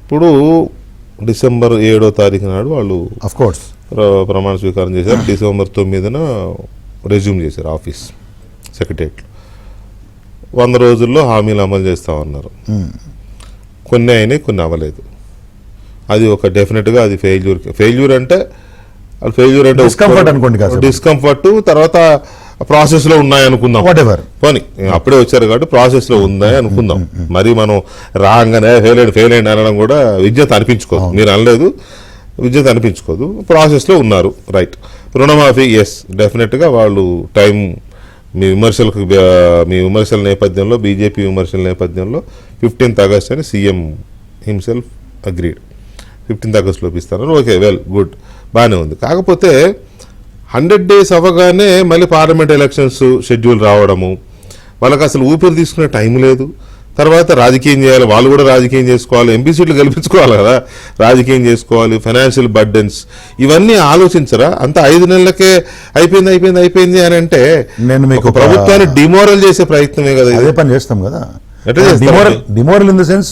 ఇప్పుడు డిసెంబర్ 7వ తారీఖు నాడు వాళ్ళు ఆఫ్ కోర్స్ ప్రమాణ స్వీకారం చేశారు. డిసెంబర్ 9న రెజ్యూమ్ చేశారు ఆఫీస్ సెక్రటరియట్. 100 రోజుల్లో హామీలు అమలు చేస్తామన్నారు. కొన్ని అయినాయి, కొన్ని అవ్వలేదు. అది ఒక డెఫినెట్గా అది ఫెయిల్యూర్ అంటే డిస్కంఫర్ట్ అనుకోండి కాదు, డిస్కంఫర్ట్. తర్వాత ప్రాసెస్ లో ఉన్నాయి అనుకుందాం, వాటెవర్. పోనీ అప్పుడే వచ్చారు కాబట్టి ప్రాసెస్ లో ఉన్నాయి అనుకుందాం. మరి మనం రాగానే ఫెయిల్ అయ్యింది అనడం కూడా విజ్ఞత అనిపించుకోదు. మీరు అనలేదు, విజ్ఞత అనిపించుకోదు. ప్రాసెస్ లో ఉన్నారు, రైట్. రుణమాఫీ ఎస్, డెఫినెట్ గా వాళ్ళు టైం, మీ విమర్శల నేపథ్యంలో, బీజేపీ విమర్శల నేపథ్యంలో 15th ఆగస్ట్ అని సీఎం హిమ్సెల్ఫ్ అగ్రీడ్. 15th ఆగస్ట్లో ఇస్తారు. ఓకే, వెల్, గుడ్, బాగానే ఉంది. కాకపోతే 100 days అవ్వగానే మళ్ళీ పార్లమెంట్ ఎలక్షన్స్ షెడ్యూల్ రావడము, వాళ్ళకి అసలు ఊపిరి తీసుకునే టైం లేదు. తర్వాత రాజకీయం చేయాలి, వాళ్ళు కూడా రాజకీయం చేసుకోవాలి, ఎంపీ సీట్లు గెలిపించుకోవాలి కదా, రాజకీయం చేసుకోవాలి, ఫైనాన్షియల్ బర్డెన్స్, ఇవన్నీ ఆలోచించరా? అంత 5 నెలలకే అయిపోయింది అని అంటే నేను మీకు ప్రభుత్వాన్ని డిమోరల్ చేసే ప్రయత్నమే కదా. అదే పని చేస్తాం కదా. Demoral in the sense,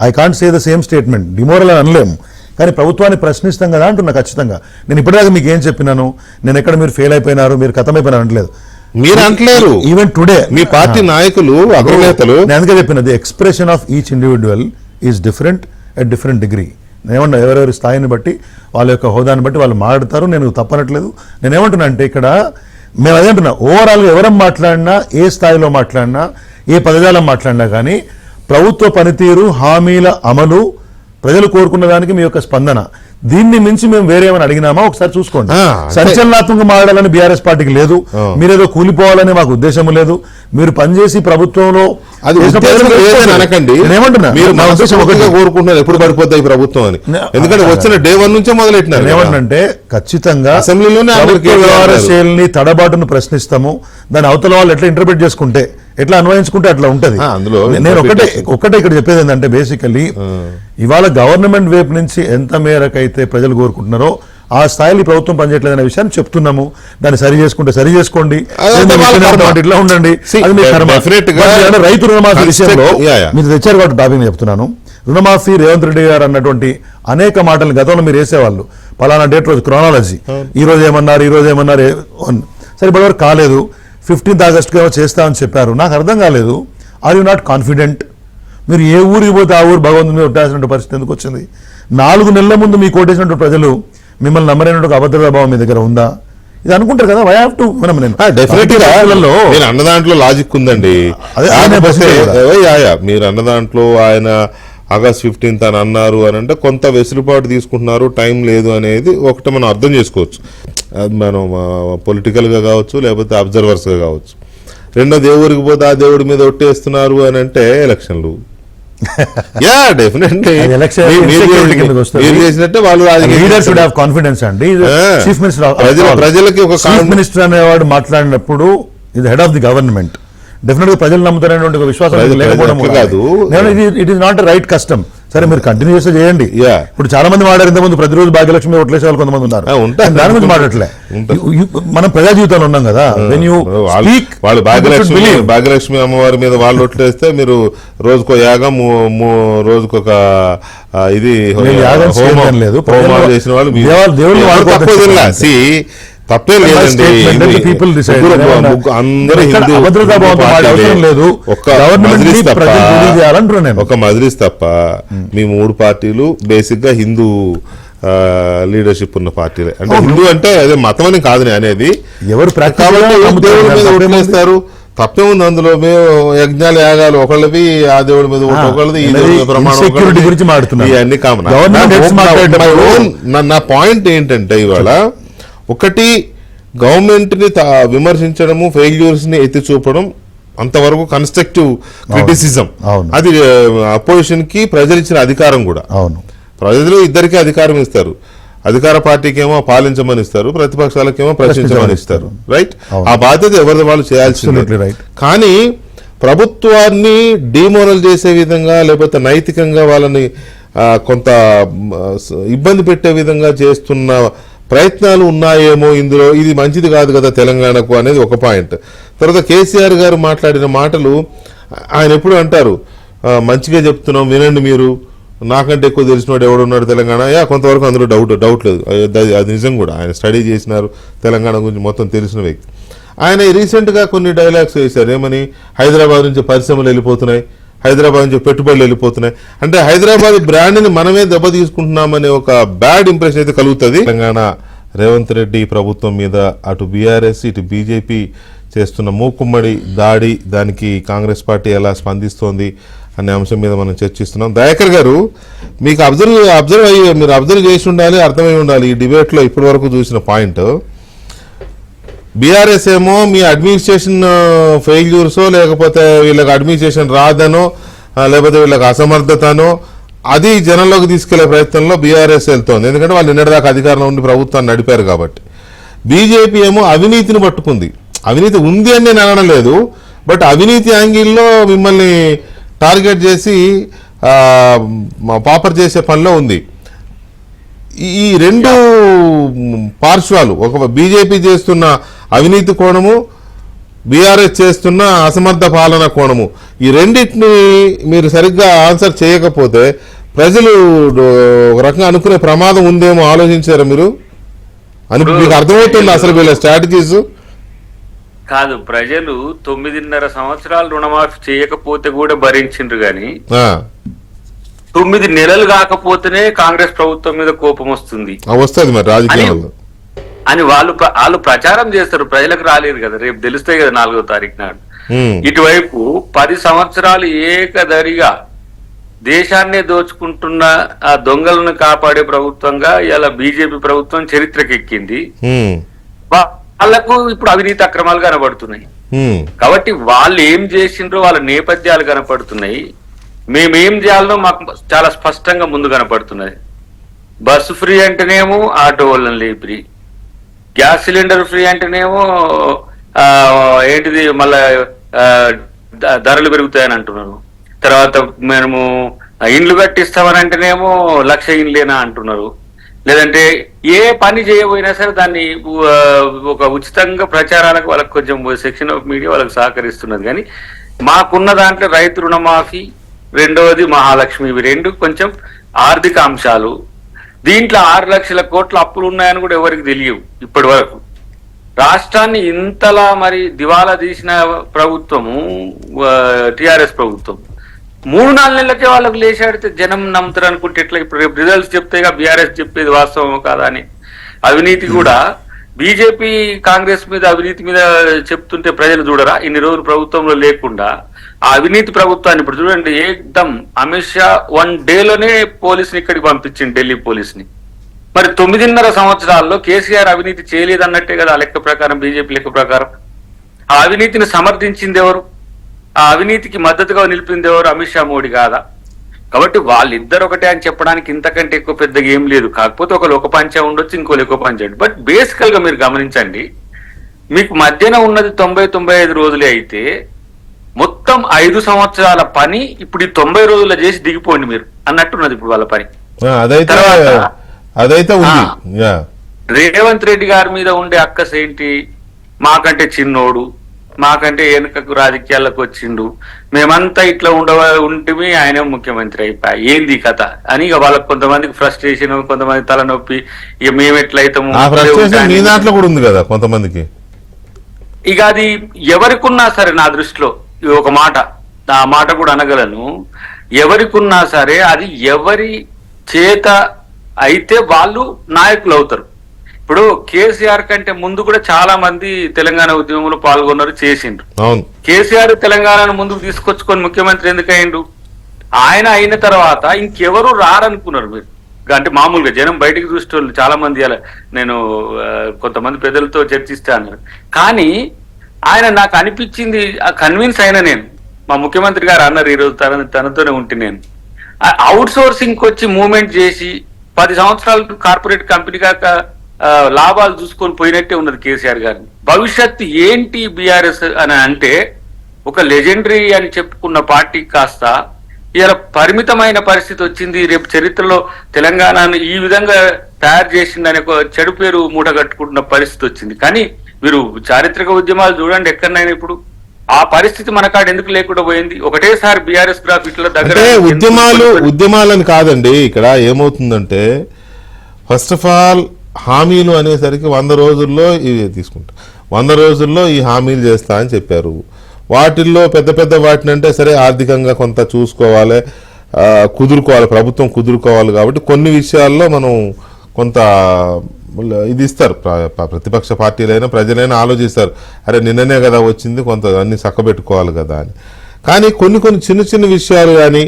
I can't say the same statement. Demoral అని అనలేము, కానీ ప్రభుత్వాన్ని ప్రశ్నిస్తాం కదా అంటున్నా. ఖచ్చితంగా నేను ఇప్పటిదాకా మీకు ఏం చెప్పినాను, నేను ఎక్కడ మీరు ఫెయిల్ అయిపోయినారు, మీరు ఖతమైపోయినారు అంటలేదు. మీరు అంటలేరు, ఈవెన్ టుడే మీ పార్టీ నాయకులు, అగ్రనేతలు. నేను అందుకే చెప్పిన, the expression of each individual is different at different degree. నేనేమన్నా ఎవరెవరి స్థాయిని బట్టి, వాళ్ళ యొక్క హోదాని బట్టి వాళ్ళు మాట్లాడతారు, నేను తప్పనట్లేదు. నేనేమంటున్నా అంటే ఇక్కడ మేము అదే అంటున్నా, ఓవరాల్గా ఎవరం మాట్లాడినా, ఏ స్థాయిలో మాట్లాడినా, ఏ పదజాలం మాట్లాడినా కానీ ప్రభుత్వ పనితీరు, హామీల అమలు, ప్రజలు కోరుకున్న దానికి మీ యొక్క స్పందన, దీన్ని మించి మేము వేరే ఏమైనా అడిగినామా ఒకసారి చూసుకోండి. సంచలనాత్మకంగా మాట్లాడాలని బీఆర్ఎస్ పార్టీకి లేదు, మీరేదో కూలిపోవాలని మాకు ఉద్దేశం లేదు. మీరు పనిచేసి ప్రభుత్వంలో అది అనకండి, కోరుకుంటున్నారు ఎప్పుడు పడిపోతాయి ప్రభుత్వం అని. ఎందుకంటే వచ్చిన day 1 నుంచే మొదలెట్టినారు. ఏమంటే ఖచ్చితంగా అసెంబ్లీలోనే వ్యవహార శైలిని, తడబాటును ప్రశ్నిస్తాము. దాని అవతల వాళ్ళు ఎట్లా ఇంటర్ప్రిట్ చేసుకుంటే, ఎట్లా అన్వయించుకుంటే అట్లా ఉంటది. నేను ఒకటే ఇక్కడ చెప్పేది ఏంటంటే, బేసికల్లీ ఇవాళ గవర్నమెంట్ వైపు నుంచి ఎంత మేరకైతే ప్రజలు కోరుకుంటున్నారో ఆ స్థాయిలో ప్రభుత్వం పనిచేయట్లేదనే విషయాన్ని చెప్తున్నాము. దాన్ని సరి చేసుకోండి, ఇట్లా ఉండండి. రైతు రుణమాఫీ విషయంలో మీరు తెచ్చారు కాబట్టి టాపిక్ చెప్తున్నాను. రుణమాఫీ రేవంత్ రెడ్డి గారు అన్నటువంటి అనేక మాటలు గతంలో మీరు వేసేవాళ్ళు, పలానా డేట్ రోజు క్రోనాలజీ, ఈ రోజు ఏమన్నారు, సరే ఇప్పటివరకు కాలేదు. 15th ఆగస్ట్కి ఏమో చేస్తామని చెప్పారు. నాకు అర్థం కాలేదు, ఆర్ యూ నాట్ కాన్ఫిడెంట్? మీరు ఏ ఊరికి పోతే ఆ ఊరు భగవంతుని కొట్టేసినటువంటి పరిస్థితి ఎందుకు వచ్చింది? 4 నెలల ముందు మీకు కొట్టేసినటువంటి ప్రజలు మిమ్మల్ని నమ్మరైనటువంటి అభద్రతా భావం మీ దగ్గర ఉందా? ఇది అనుకుంటారు కదా. వై హావ్ టు మీరు అన్న దాంట్లో లాజిక్ ఉందండి. మీరు అన్న దాంట్లో ఆయన ఆగస్ట్ 15th అని అన్నారు అని అంటే కొంత వెసులుబాటు తీసుకుంటున్నారు, టైం లేదు అనేది ఒకటి మనం అర్థం చేసుకోవచ్చు. మనం పొలిటికల్గా కావచ్చు, లేకపోతే అబ్జర్వర్స్గా కావచ్చు. రెండో దేవుడికి పోతే ఆ దేవుడి మీద ఒట్టేస్తున్నారు అని అంటే ఎలక్షన్లు. డెఫినెట్లీ చేసినట్టే వాళ్ళు కాన్ఫిడెన్స్ అండి. చీఫ్ మినిస్టర్ ప్రజలకి ఒక చీఫ్ మినిస్టర్ అనేవాడు మాట్లాడినప్పుడు ఇది head of the government, definite గా ప్రజలు నమ్ముతారనేటువంటి ఒక విశ్వాసం లేకపోవడం కాదు. It is not right custom. సరే మీరు కంటిన్యూ చేస్తే చేయండి. ఇప్పుడు చాలా మంది మాట్లాడారు ఇంతకుముందు, ప్రతిరోజు భాగ్యలక్ష్మి ఓట్లేసే వాళ్ళు కొంతమంది ఉన్నారు. దాని గురించి మాట్లాడలే. మనం ప్రజా జీవితంలో ఉన్నాం కదా. వాళ్ళు భాగ్యలక్ష్మి అమ్మవారి మీద వాళ్ళు ఒట్లేస్తే మీరు రోజుకో యాగం, రోజుకొక ఇది యాగం లేదు, హోమాలు చేసిన వాళ్ళు దేవుళ్ళు తప్పే లేదండి. ఒక మజ్లిస్ తప్ప మీ 3 పార్టీలు బేసిక్ గా హిందూ లీడర్షిప్ ఉన్న పార్టీలే. అంటే హిందూ అంటే అదే మతం అని కాదు అనేది. ఎవరు దేవుడి మీద ఓట్లేస్తారు, తప్పే ఉంది అందులో. మేము యజ్ఞాలు యాగాలు ఒకళ్ళవి, ఆ దేవుడి మీద ఒకళ్ళది, ఈ దేవుడి ప్రమాణం గురించి మాట్లాడుతున్నాం. ఇవన్నీ కామన్. నా పాయింట్ ఏంటంటే ఇవాళ ఒకటి గవర్నమెంట్ ని విమర్శించడము, ఫెయిల్యూర్స్ ని ఎత్తి చూపడం అంతవరకు కన్స్ట్రక్టివ్ క్రిటిసిజం. అది అపోజిషన్ కి ప్రజలు ఇచ్చిన అధికారం కూడా. అవును, ప్రజలు ఇద్దరికీ అధికారం ఇస్తారు. అధికార పార్టీకేమో పాలించమని ఇస్తారు, ప్రతిపక్షాలకేమో ప్రశ్నించమని ఇస్తారు. రైట్, అవును. ఆ బాధ్యత ఎవరిది వాళ్ళు చేయాల్సిందే. Absolutely right. కానీ ప్రభుత్వాన్ని డిమోరల్ చేసే విధంగా లేకపోతే నైతికంగా వాళ్ళని కొంత ఇబ్బంది పెట్టే విధంగా చేస్తున్న ప్రయత్నాలు ఉన్నాయేమో ఇందులో. ఇది మంచిది కాదు కదా తెలంగాణకు అనేది ఒక పాయింట్. తర్వాత కేసీఆర్ గారు మాట్లాడిన మాటలు ఆయన ఎప్పుడు అంటారు, మంచిగా చెప్తున్నాం వినండి మీరు, నాకంటే ఎక్కువ తెలిసినవాడు ఎవడున్నాడు తెలంగాణ. కొంతవరకు అందులో డౌట్ లేదు, అది నిజం కూడా. ఆయన స్టడీ చేసినారు, తెలంగాణ గురించి మొత్తం తెలిసిన వ్యక్తి. ఆయన రీసెంట్గా కొన్ని డైలాగ్స్ వేశారు, ఏమని హైదరాబాద్ నుంచి పరిశ్రమలు వెళ్ళిపోతున్నాయి, హైదరాబాద్ నుంచి పెట్టుబడులు వెళ్ళిపోతున్నాయి. అంటే హైదరాబాద్ బ్రాండ్ని మనమే దెబ్బ తీసుకుంటున్నామనే ఒక బ్యాడ్ ఇంప్రెషన్ అయితే కలుగుతుంది. తెలంగాణ రేవంత్ రెడ్డి ప్రభుత్వం మీద అటు బీఆర్ఎస్ ఇటు బీజేపీ చేస్తున్న మూకుమ్మడి దాడి, దానికి కాంగ్రెస్ పార్టీ ఎలా స్పందిస్తోంది అనే అంశం మీద మనం చర్చిస్తున్నాం. దయాకర్ గారు, మీకు మీరు అబ్జర్వ్ చేసి ఉండాలి, అర్థమై ఉండాలి. ఈ డిబేట్లో ఇప్పటి వరకు చూసిన పాయింట్, బీఆర్ఎస్ ఏమో మీ అడ్మినిస్ట్రేషన్ ఫెయిల్యూర్సో లేకపోతే వీళ్ళకి అడ్మినిస్ట్రేషన్ రాదనో లేకపోతే వీళ్ళకి అసమర్థతనో అది జనంలోకి తీసుకెళ్లే ప్రయత్నంలో బీఆర్ఎస్ వెళ్తోంది. ఎందుకంటే వాళ్ళు నిన్నటిదాకా అధికారంలో ఉండి ప్రభుత్వాన్ని నడిపారు కాబట్టి. బీజేపీ ఏమో అవినీతిని పట్టుకుంది. అవినీతి ఉంది అని నేను అనడం లేదు, బట్ అవినీతి యాంగిల్లో మిమ్మల్ని టార్గెట్ చేసి పాపర్ చేసే పనిలో ఉంది. ఈ రెండు పార్శ్వాలు, ఒక బీజేపీ చేస్తున్న అవినీతి కోణము, బీఆర్ఎస్ చేస్తున్న అసమర్థ పాలన కోణము, ఈ రెండింటిని మీరు సరిగ్గా ఆన్సర్ చేయకపోతే ప్రజలు ఒక రకంగా అనుకునే ప్రమాదం ఉందేమో ఆలోచించారా మీరు? మీకు అర్థమవుతుంది అసలు వీళ్ళ స్ట్రాటజీస్? కాదు, ప్రజలు 9.5 సంవత్సరాలు రుణమాఫీ చేయకపోతే కూడా భరించిండ్రు గాని 9 నెలలు కాకపోతేనే కాంగ్రెస్ ప్రభుత్వం మీద కోపం వస్తుంది మరి రాజకీయాల్లో అని వాళ్ళు ప్రచారం చేస్తారు. ప్రజలకు రాలేదు కదా, రేపు తెలుస్తాయి కదా 4వ తారీఖు నాడు. ఇటువైపు 10 సంవత్సరాలు ఏకదరిగా దేశాన్నే దోచుకుంటున్న ఆ దొంగలను కాపాడే ప్రభుత్వంగా ఇలా బీజేపీ ప్రభుత్వం చరిత్రకెక్కింది. వాళ్లకు ఇప్పుడు అవినీతి అక్రమాలు కనబడుతున్నాయి. కాబట్టి వాళ్ళు ఏం చేసిండ్రో వాళ్ళ నేపథ్యాలు కనపడుతున్నాయి. మేమేం చేయాలనో మాకు చాలా స్పష్టంగా ముందు కనపడుతున్నది. బస్సు ఫ్రీ అంటేనేమో ఆటో వాళ్ళని లేపిరి, గ్యాస్ సిలిండర్ ఫ్రీ అంటేనేమో ఏంటిది మళ్ళా ధరలు పెరుగుతాయని అంటున్నారు. తర్వాత మేము ఇండ్లు కట్టిస్తామని అంటేనేమో 1,00,000 ఇండ్లేనా అంటున్నారు. లేదంటే ఏ పని చేయబోయినా సరే దాన్ని ఒక ఉచితంగా ప్రచారాలకు వాళ్ళకి కొంచెం సెక్షన్ ఆఫ్ మీడియా వాళ్ళకి సహకరిస్తున్నది. కానీ మాకున్న దాంట్లో రైతు రుణమాఫీ, రెండవది మహాలక్ష్మి, ఇవి రెండు కొంచెం ఆర్థిక అంశాలు. దీంట్లో 6 లక్షల కోట్ల అప్పులు ఉన్నాయని కూడా ఎవరికి తెలియవు ఇప్పటి వరకు. రాష్ట్రాన్ని ఇంతలా మరి దివాలా తీసిన ప్రభుత్వము టిఆర్ఎస్ ప్రభుత్వం 3-4 నెలలకే వాళ్ళకు లేచాడితే జనం నమ్ముతారు అనుకుంటే ఎట్లా? ఇప్పుడు రేపు రిజల్ట్స్ చెప్తే బీఆర్ఎస్ చెప్పేది వాస్తవం కాదా అని. అవినీతి కూడా బీజేపీ కాంగ్రెస్ మీద అవినీతి మీద చెప్తుంటే ప్రజలు చూడరా? ఇన్ని రోజులు ప్రభుత్వంలో లేకుండా ఆ అవినీతి ప్రభుత్వాన్ని ఇప్పుడు చూడండి, ఏకదం అమిత్ షా 1 డేలోనే పోలీసుని ఇక్కడికి పంపించింది, ఢిల్లీ పోలీసుని. మరి 9.5 సంవత్సరాల్లో కేసీఆర్ అవినీతి చేయలేదన్నట్టే కదా ఆ లెక్క ప్రకారం, బీజేపీ లెక్క ప్రకారం. ఆ అవినీతిని సమర్థించింది ఎవరు? ఆ అవినీతికి మద్దతుగా నిలిపింది ఎవరు? అమిత్ షా, మోడీ కాదా? కాబట్టి వాళ్ళిద్దరు ఒకటే అని చెప్పడానికి ఇంతకంటే ఎక్కువ పెద్దగా ఏం లేదు. కాకపోతే ఒక లోకపంచ ఉండొచ్చు, ఇంకో లోకపంచ. బట్ బేసికల్ గా మీరు గమనించండి, మీకు మధ్యన ఉన్నది 90-95 రోజులే అయితే మొత్తం 5 సంవత్సరాల పని ఇప్పుడు ఈ 90 రోజుల్లో చేసి దిగిపోండి మీరు అన్నట్టున్నది ఇప్పుడు వాళ్ళ పని. అదైతే రేవంత్ రెడ్డి గారి మీద ఉండే అక్కస్ ఏంటి? మాకంటే చిన్నోడు, మాకంటే వెనుకకు రాజకీయాలకు వచ్చిండు, మేమంతా ఇట్లా ఉంటే ఆయన ముఖ్యమంత్రి అయిపోయి ఏంది కథ అని ఇక వాళ్ళకి కొంతమందికి ఫ్రస్ట్రేషన్, కొంతమంది తలనొప్పి, ఇక మేము ఎట్లయితాము మీ దాంట్లో కూడా ఉంది కదా కొంతమందికి. ఇక అది ఎవరికున్నా సరే నా దృష్టిలో ఒక మాట, ఆ మాట కూడా అనగలను, ఎవరికున్నా సరే అది ఎవరి చేత అయితే వాళ్ళు నాయకులు అవుతారు. ఇప్పుడు కేసీఆర్ కంటే ముందు కూడా చాలా మంది తెలంగాణ ఉద్యమంలో పాల్గొన్నారు, చేసిండ్రు. కేసీఆర్ తెలంగాణను ముందుకు తీసుకొచ్చుకొని ముఖ్యమంత్రి ఎందుకు అయిండు? ఆయన అయిన తర్వాత ఇంకెవరు రారనుకున్నారు మీరు. అంటే మామూలుగా జనం బయటికి చూసేటోళ్ళు చాలా మంది, నేను కొంతమంది పెద్దలతో చర్చిస్తే అన్నారు. కానీ ఆయన నాకు అనిపించింది, కన్విన్స్ అయినా నేను, మా ముఖ్యమంత్రి గారు అన్నారు ఈరోజు తనతోనే ఉంటే, నేను అవుట్ సోర్సింగ్ వచ్చి మూవ్మెంట్ చేసి 10 సంవత్సరాలు కార్పొరేట్ కంపెనీగా లాభాలు చూసుకొని పోయినట్టే ఉన్నది కేసీఆర్ గారిని. భవిష్యత్తు ఏంటి బీఆర్ఎస్ అని అంటే ఒక లెజెండరీ అని చెప్పుకున్న పార్టీ కాస్త ఇలా పరిమితమైన పరిస్థితి వచ్చింది. రేపు చరిత్రలో తెలంగాణను ఈ విధంగా తయారు చేసిందనే ఒక చెడు పేరు మూట కట్టుకుంటున్న పరిస్థితి వచ్చింది. కానీ మీరు చారిత్రక ఉద్యమాలు చూడండి ఎక్కడైనా ఇప్పుడు ఆ పరిస్థితి మన కాడ ఎందుకు లేకుండా పోయింది? ఒకటేసారి బీఆర్ఎస్ గ్రాఫ్ ఇట్లా దగ్గర ఉద్యమాలని కాదండి. ఇక్కడ ఏమవుతుందంటే ఫస్ట్ ఆఫ్ ఆల్ హామీలు అనేసరికి 100 రోజుల్లో ఇవి తీసుకుంటా 100 రోజుల్లో ఈ హామీలు చేస్తా అని చెప్పారు. వాటిల్లో పెద్ద పెద్ద వాటిని అంటే సరే ఆర్థికంగా కొంత చూసుకోవాలి, కుదురుకోవాలి, ప్రభుత్వం కుదురుకోవాలి. కాబట్టి కొన్ని విషయాల్లో మనం కొంత ఇది ఇస్తారు. ప్రతిపక్ష పార్టీలైనా ప్రజలైనా ఆలోచిస్తారు, అరే నిన్ననే కదా వచ్చింది, కొంత అన్ని చక్కబెట్టుకోవాలి కదా అని. కానీ కొన్ని చిన్న చిన్న విషయాలు కానీ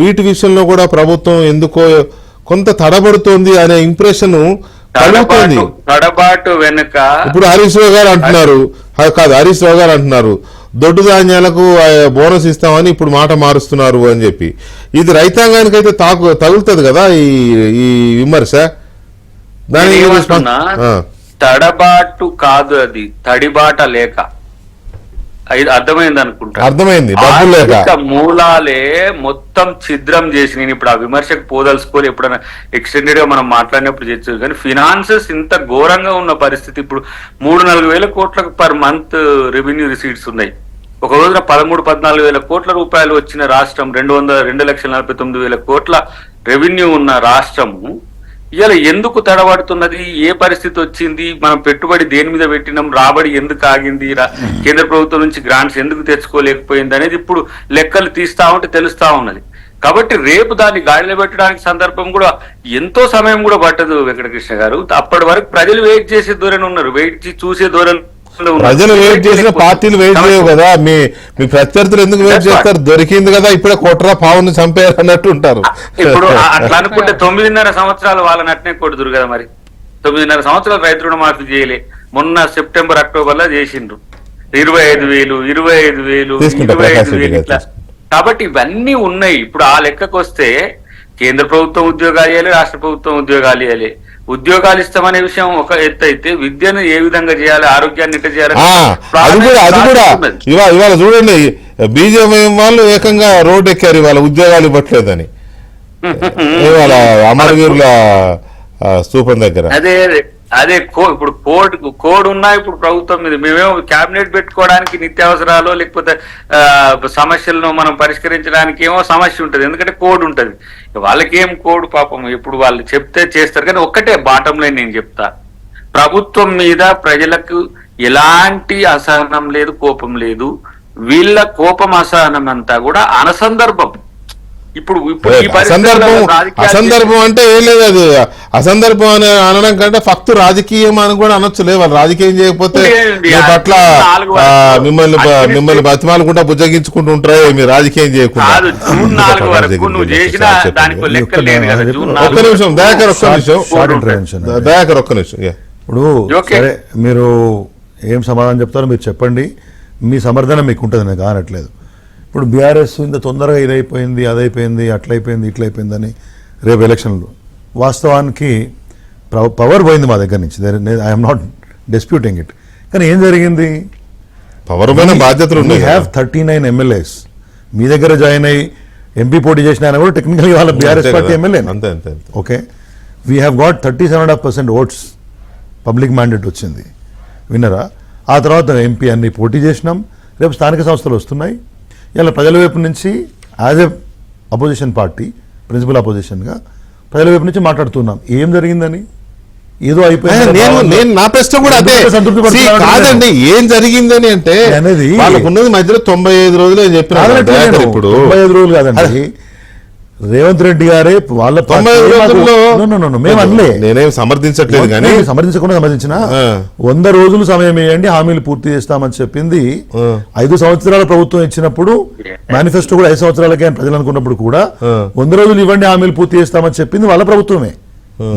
వీటి విషయంలో కూడా ప్రభుత్వం ఎందుకో కొంత తడబడుతోంది అనే ఇంప్రెషన్ కలుగుతుంది. తడబాటు వెనుక ఇప్పుడు హరీష్ రావు గారు అంటున్నారు, హరీష్ రావు గారు అంటున్నారు దొడ్డు ధాన్యాలకు బోనస్ ఇస్తామని ఇప్పుడు మాట మారుస్తున్నారు అని చెప్పి. ఇది రైతాంగానికైతే తగులుతుంది కదా ఈ విమర్శ. తడబాటు కాదు, అది తడిబాట లేక. అర్థమైంది అనుకుంటా. అర్థమైంది. డబ్బులు లేక మూలాలే మొత్తం ఛిద్రం చేసి నేను ఇప్పుడు ఆ విమర్శకు పోదలుచుకోవాలి. ఎప్పుడైనా ఎక్స్టెండెడ్ గా మనం మాట్లాడినప్పుడు చేయొచ్చు. కానీ ఫినాన్సెస్ ఇంత ఘోరంగా ఉన్న పరిస్థితి. ఇప్పుడు 3-4 వేల కోట్లకు పర్ మంత్ రెవెన్యూ రిసీట్స్ ఉన్నాయి. ఒక రోజున 13-14 వేల కోట్ల రూపాయలు వచ్చిన రాష్ట్రం, 2,49,000 కోట్ల రెవెన్యూ ఉన్న రాష్ట్రము ఇవాళ ఎందుకు తడబడుతున్నది? ఏ పరిస్థితి వచ్చింది? మనం పెట్టుబడి దేని మీద పెట్టినాం? రాబడి ఎందుకు ఆగింది? కేంద్ర ప్రభుత్వం నుంచి గ్రాంట్స్ ఎందుకు తెచ్చుకోలేకపోయింది అనేది ఇప్పుడు లెక్కలు తీస్తా ఉంటే తెలుస్తా ఉన్నది. కాబట్టి రేపు దాన్ని గాడిలో పెట్టడానికి సందర్భం కూడా ఎంతో సమయం కూడా పట్టదు వెంకటకృష్ణ గారు. అప్పటి వరకు ప్రజలు వెయిట్ చేసే ధోరణి ఉన్నారు, వెయిట్ చూసే ధోరణి. ప్రజలు వెయిట్ చేసిన పార్టీలు వెయిట్ చేయవు కదా. మీ ప్రత్యర్థులు ఎందుకు వెయిట్ చేస్తారు? దొరికింది కదా ఇప్పుడే కొట్రా పావుని చంపేయారు అన్నట్టు ఉంటారు. ఇప్పుడు అట్లా అనుకుంటే 9.5 సంవత్సరాలు వాళ్ళని అట్నే కొడుతురు కదా. మరి 9.5 సంవత్సరాలు రైతు రుణమాఫీ చేయలే. మొన్న సెప్టెంబర్ అక్టోబర్ లో చేసిండ్రు 25,000, 25,000 ఇట్లా. కాబట్టి ఇవన్నీ ఉన్నాయి. ఇప్పుడు ఆ లెక్కకు వస్తే కేంద్ర ప్రభుత్వం ఉద్యోగాలు ఇవ్వాలి, రాష్ట్ర ప్రభుత్వం ఉద్యోగాలు ఇవ్వాలి. ఉద్యోగాలు ఇస్తామనే విషయం ఒక ఎత్తు అయితే విద్యను ఏ విధంగా చేయాలి, ఆరోగ్యాన్ని ఎట్లా చేయాలి అది కూడా ఇవాళ చూడండి బీజేపీ వాళ్ళు ఏకంగా రోడ్ ఎక్కారు ఇవాళ ఉద్యోగాలు ఇవ్వట్లేదని. ఇవాళ అమరవీరుల స్తూపం దగ్గర అదే ఇప్పుడు కోడ్ ఉన్నా ఇప్పుడు ప్రభుత్వం మీద మేమేమో క్యాబినెట్ పెట్టుకోవడానికి నిత్యావసరాలు లేకపోతే సమస్యలను మనం పరిష్కరించడానికి ఏమో సమస్య ఉంటది, ఎందుకంటే కోడ్ ఉంటది. వాళ్ళకేం కోడ్ పాపం ఇప్పుడు వాళ్ళు చెప్తే చేస్తారు. కానీ ఒక్కటే బాటం లైన్ నేను చెప్తా, ప్రభుత్వం మీద ప్రజలకు ఎలాంటి అసహనం లేదు, కోపం లేదు. వీళ్ళ కోపం అసహనం అంతా కూడా అనసందర్భం. ఇప్పుడు అసందర్భం అంటే ఏం లేదు, అది అసందర్భం అని అనడం కంటే ఫక్తు రాజకీయం అని కూడా అనొచ్చులే. వాళ్ళు రాజకీయం చేయకపోతే పట్ల మిమ్మల్ని బతిమాలకుండా బుజ్జగించుకుంటూ ఉంటారే, మీరు రాజకీయం చేయకుండా. ఒక్క నిమిషం దయాకర్, ఒక్క నిమిషం. ఇప్పుడు సరే మీరు ఏం సమాధానం చెప్తారో మీరు చెప్పండి, మీ సమర్థన మీకు ఉంటుంది, నేను కానట్లేదు. ఇప్పుడు బీఆర్ఎస్ ఇంత తొందరగా ఇదైపోయింది, అదైపోయింది, అట్లయిపోయింది, ఇట్లయిపోయిందని రేపు ఎలక్షన్లు. వాస్తవానికి పవర్ పోయింది మా దగ్గర నుంచి, ఐఎమ్ నాట్ డిస్ప్యూటింగ్ ఇట్. కానీ ఏం జరిగింది? పవర్ పైన బాధ్యతలు ఉన్నాయి. Have 39 MLAs. మీ దగ్గర జాయిన్ అయ్యి ఎంపీ పోటీ చేసిన ఆయన కూడా టెక్నికల్గా వాళ్ళ BRS party MLA. Okay, we have got 37.5% votes, public mandate వచ్చింది, విన్నరా. ఆ తర్వాత ఎంపీ అన్ని పోటీ చేసినాం. రేపు స్థానిక సంస్థలు వస్తున్నాయి. ఇలా ప్రజల వైపు నుంచి as a opposition party, principal అపోజిషన్గా ప్రజల వైపు నుంచి మాట్లాడుతున్నాం. ఏం జరిగిందని? ఏదో అయిపోయింది. నేను నా ప్రశ్న కూడా అదే, కాదండి ఏం జరిగిందని అంటే అనేది వాళ్ళకున్నది మధ్యలో 95 రోజులు అని చెప్పిన. ఇప్పుడు 95 రోజులు కాదండి, రేవంత్ రెడ్డి గారే వాళ్ళ 95 రోజుల్లో మేము అనలే, నేనేం సమర్థించట్లేదు, కానీ సమర్థించకుండా సమర్థించిన 100 రోజులు సమయం ఇవ్వండి హామీలు పూర్తి చేస్తామని చెప్పింది 5 సంవత్సరాల ప్రభుత్వం ఇచ్చినప్పుడు. మేనిఫెస్టో కూడా 5 సంవత్సరాలకే ప్రజలు అనుకున్నప్పుడు కూడా 100 రోజులు ఇవ్వండి హామీలు పూర్తి చేస్తామని చెప్పింది వాళ్ళ ప్రభుత్వమే.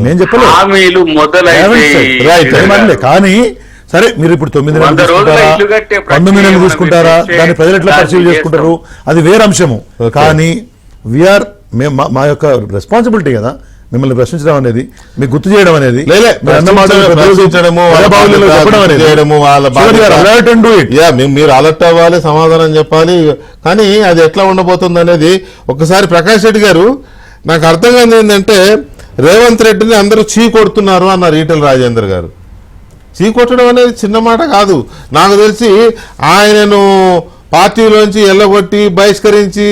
నేను చెప్పలేదు. కానీ సరే మీరు ఇప్పుడు 9 నెలలు తీసుకుంటారా, 19 నెలలు తీసుకుంటారా, దాన్ని ప్రజలు ఎట్లా పర్సీవ్ చేసుకుంటారు అది వేరే అంశము. కానీ వీఆర్ మా యొక్క రెస్పాన్సిబిలిటీ కదా, మిమ్మల్ని ప్రశ్నించడం అనేది, మీకు గుర్తు చేయడం అనేది, లేలే, మీరు అన్న మాటలు పెద్దలు ప్రశ్నించడము, వాళ్ళ బాబులలో బాధ్యత చెప్పడం అనేది, చేయడము, వాళ్ళ చివరి గారు బాధ్యత. alert and do it. Yeah, మీరు అలర్ట్ అవ్వాలి, సమాధానం చెప్పాలి. కానీ అది ఎట్లా ఉండబోతుంది అనేది ఒకసారి ప్రకాష్ రెడ్డి గారు, నాకు అర్థం కాదు ఏంటంటే రేవంత్ రెడ్డిని అందరూ చీ కొడుతున్నారు అన్నారు ఈటెల రాజేందర్ గారు. చీ కొట్టడం అనేది చిన్న మాట కాదు. నాకు తెలిసి ఆయనను పార్టీలోంచి ఎల్లగొట్టి బహిష్కరించి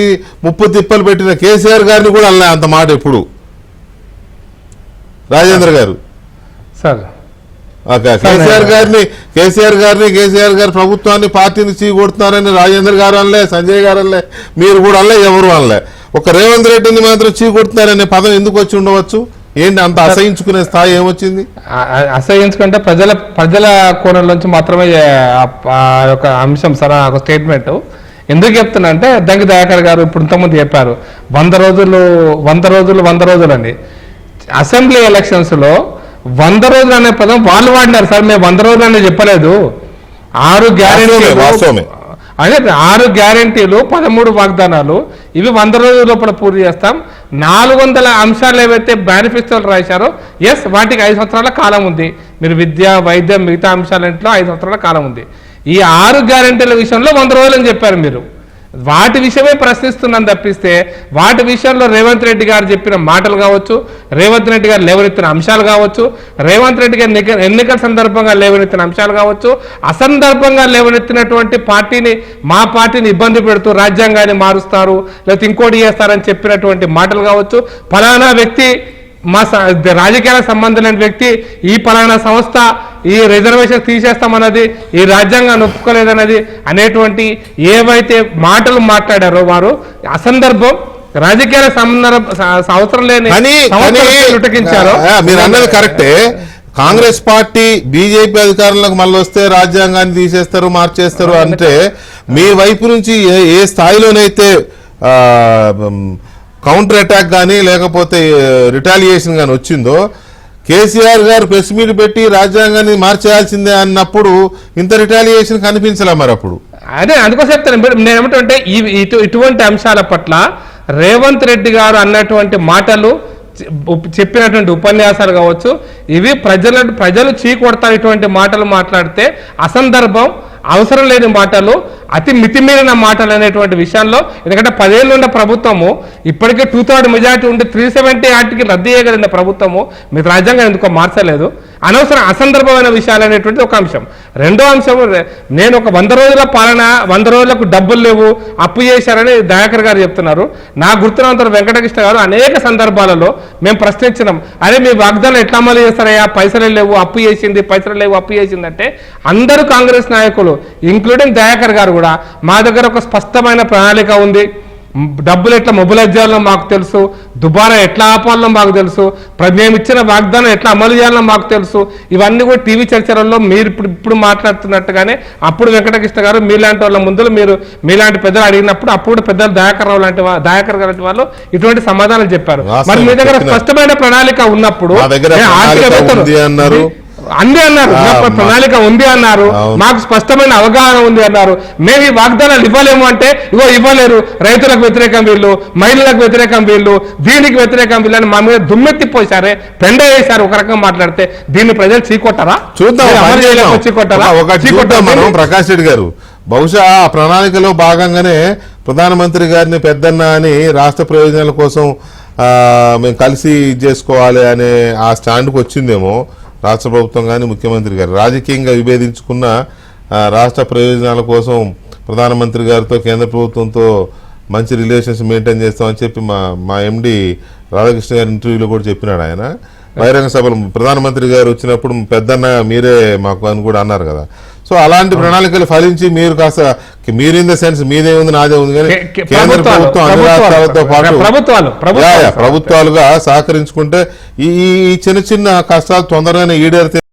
ముప్పు తిప్పలు పెట్టిన కేసీఆర్ గారిని కూడా అన్నా అంత మాట ఎప్పుడు రాజేంద్ర గారు. సార్ కేసీఆర్ గారి ప్రభుత్వాన్ని పార్టీని చీకొడుతున్నారని రాజేంద్ర గారు అనలే, సంజయ్ గారు అనలే, మీరు కూడా అనలే, ఎవరు అనలే. ఒక రేవంత్ రెడ్డిని మాత్రం చీకొడుతున్నారనే పదం ఎందుకు వచ్చి ఉండవచ్చు? ఏంటి అంత అసహించుకునే స్థాయి ఏమొచ్చింది? అసహించుకుంటే ప్రజల కోణంలోంచి మాత్రమే ఆ యొక్క అంశం సార్, ఒక స్టేట్మెంట్ ఎందుకు చెప్తున్నా అంటే దంకి దయాకర్ గారు ఇప్పుడు ఇంతకుముందు చెప్పారు 100 రోజులు అని. అసెంబ్లీ ఎలక్షన్స్ లో 100 రోజులు అనే పదం వాళ్ళు వాడినారు సార్, మేము 100 రోజులు అనేది చెప్పలేదు. 6 గ్యారెంటీలు అదే 6 గ్యారెంటీలు 13 వాగ్దానాలు, ఇవి 100 రోజుల లోపల పూర్తి చేస్తాం. 400 అంశాలు ఏవైతే మేనిఫెస్టోలు రాశారో ఎస్ వాటికి 5 సంవత్సరాల కాలం ఉంది. మీరు విద్య, వైద్యం, మిగతా అంశాలంట్లో 5 సంవత్సరాల కాలం ఉంది. ఈ 6 గ్యారెంటీల విషయంలో 100 రోజులు అని చెప్పారు మీరు. వాటి విషయమే ప్రశ్నిస్తున్నాను తప్పిస్తే వాటి విషయంలో రేవంత్ రెడ్డి గారు చెప్పిన మాటలు కావచ్చు, రేవంత్ రెడ్డి గారు లేవనెత్తిన అంశాలు కావచ్చు, రేవంత్ రెడ్డి గారు ఎన్నికల సందర్భంగా లేవనెత్తిన అంశాలు కావచ్చు, అసందర్భంగా లేవనెత్తినటువంటి మా పార్టీని ఇబ్బంది పెడుతూ రాజ్యాంగాన్ని మారుస్తారు లేకపోతే ఇంకోటి చేస్తారని చెప్పినటువంటి మాటలు కావచ్చు, ఫలానా వ్యక్తి రాజకీయాలకు సంబంధం లేని వ్యక్తి ఈ ఫలానా సంస్థ ఈ రిజర్వేషన్ తీసేస్తామన్నది, ఈ రాజ్యాంగాన్ని ఒప్పుకోలేదన్నది అనేటువంటి ఏవైతే మాటలు మాట్లాడారో వారు అసందర్భం, రాజకీయాల అవసరం లేని ఉటకించారో. మీరు అన్నది కరెక్టే. కాంగ్రెస్ పార్టీ బీజేపీ అధికారంలోకి మళ్ళీ వస్తే రాజ్యాంగాన్ని తీసేస్తారు, మార్చేస్తారు అంటే మీ వైపు నుంచి ఏ స్థాయిలోనైతే కౌంటర్ అటాక్ కానీ లేకపోతే రిటాలియేషన్ కానీ వచ్చిందో, కేసీఆర్ గారు ప్రెస్ మీట్ పెట్టి రాజ్యాంగాన్ని మార్చేయాల్సిందే అన్నప్పుడు ఇంత రిటాలియేషన్ కనిపించలే. మరి అప్పుడు అదే అందుకోసం చెప్తాను నేను ఏమంటే ఇటువంటి అంశాల పట్ల రేవంత్ రెడ్డి గారు అన్నటువంటి మాటలు, చెప్పినటువంటి ఉపన్యాసాలు కావచ్చు, ఇవి ప్రజలు చీకొడతారు. ఇటువంటి మాటలు మాట్లాడితే అసందర్భం, అవసరం లేని మాటలు, అతి మితిమీరిన మాటలు అనేటువంటి విషయాల్లో, ఎందుకంటే 10 ఏళ్ళు ఉన్న ప్రభుత్వము ఇప్పటికే 2/3 మెజార్టీ ఉండి 370 ఆర్టికల్ రద్దు చేయగలిగిన ప్రభుత్వము మీరు రాజ్యాంగం ఎందుకో మార్చలేదు. అనవసరం అసందర్భమైన విషయాలు అనేటువంటిది ఒక అంశం. రెండో అంశం, నేను ఒక 100 రోజుల పాలన, 100 రోజులకు డబ్బులు లేవు, అప్పు చేశారని దయాకర్ గారు చెప్తున్నారు. నా గుర్తున్నంత వెంకటకృష్ణ గారు అనేక సందర్భాలలో మేము ప్రశ్నించినాం, అరే మీ వాగ్దానం ఎట్లా అమలు చేస్తారయ్యా, పైసలు లేవు, అప్పు చేసింది, పైసలు లేవు, అప్పు చేసిందంటే అందరూ కాంగ్రెస్ నాయకులు ఇంక్లూడింగ్ దయాకర్ గారు కూడా మా దగ్గర ఒక స్పష్టమైన ప్రణాళిక ఉంది, డబ్బులు ఎట్లా మొబిలైజ్ చేయాలో మాకు తెలుసు, దుబారా ఎట్లా ఆపాలో మాకు తెలుసు, మేము ఇచ్చిన వాగ్దానం ఎట్లా అమలు చేయాలో మాకు తెలుసు. ఇవన్నీ కూడా టీవీ చర్చలలో మీరు ఇప్పుడు మాట్లాడుతున్నట్టుగానే అప్పుడు వెంకటకృష్ణ గారు మీలాంటి వాళ్ళ ముందు మీలాంటి పెద్దలు అడిగినప్పుడు అప్పుడు పెద్దలు దయాకర్ గారు లాంటి వాళ్ళు ఇటువంటి సమాధానాలు చెప్పారు. మరి మీ దగ్గర స్పష్టమైన ప్రణాళిక ఉన్నప్పుడు అందే అన్నారు, ప్రణాళిక ఉంది అన్నారు, మాకు స్పష్టమైన అవగాహన ఉంది అన్నారు. మేము ఈ వాగ్దానాలు ఇవ్వలేము అంటే ఇవ్వలేరు, రైతులకు వ్యతిరేకం వీళ్ళు, మహిళలకు వ్యతిరేకం వీళ్ళు, దీనికి వ్యతిరేకం వీళ్ళు అని మా మీద దుమ్మెత్తిపోసారే, పెండ వేశారు. ఒక రకంగా మాట్లాడితే దీన్ని ప్రజలు చీకొట్టారా? చూద్దాం. ప్రకాష్ రెడ్డి గారు బహుశా ఆ ప్రణాళికలో భాగంగానే ప్రధానమంత్రి గారిని పెద్దన్న అని రాష్ట్ర ప్రయోజనాల కోసం మేము కలిసి చేసుకోవాలి అనే ఆ స్టాండ్కి వచ్చిందేమో రాష్ట్ర ప్రభుత్వం కానీ ముఖ్యమంత్రి గారు. రాజకీయంగా విభేదించుకున్న రాష్ట్ర ప్రయోజనాల కోసం ప్రధానమంత్రి గారితో కేంద్ర ప్రభుత్వంతో మంచి రిలేషన్స్ మెయింటైన్ చేస్తామని చెప్పి మా ఎండి రాధాకృష్ణ గారి ఇంటర్వ్యూలో కూడా చెప్పినాడు. ఆయన బహిరంగ సభలు ప్రధానమంత్రి గారు వచ్చినప్పుడు పెద్దన్న మీరే మాకు అని కూడా అన్నారు కదా. సో అలాంటి ప్రణాళికలు ఫలించి మీరు కాస్త మీరు ఇన్ ద సెన్స్ మీదే ఉంది నాదే ఉంది కానీ కేంద్ర ప్రభుత్వం అన్ని రాష్ట్రాలతో పాటు ప్రభుత్వాలుగా సహకరించుకుంటే ఈ చిన్న చిన్న కష్టాలు తొందరగానే ఈడేరితే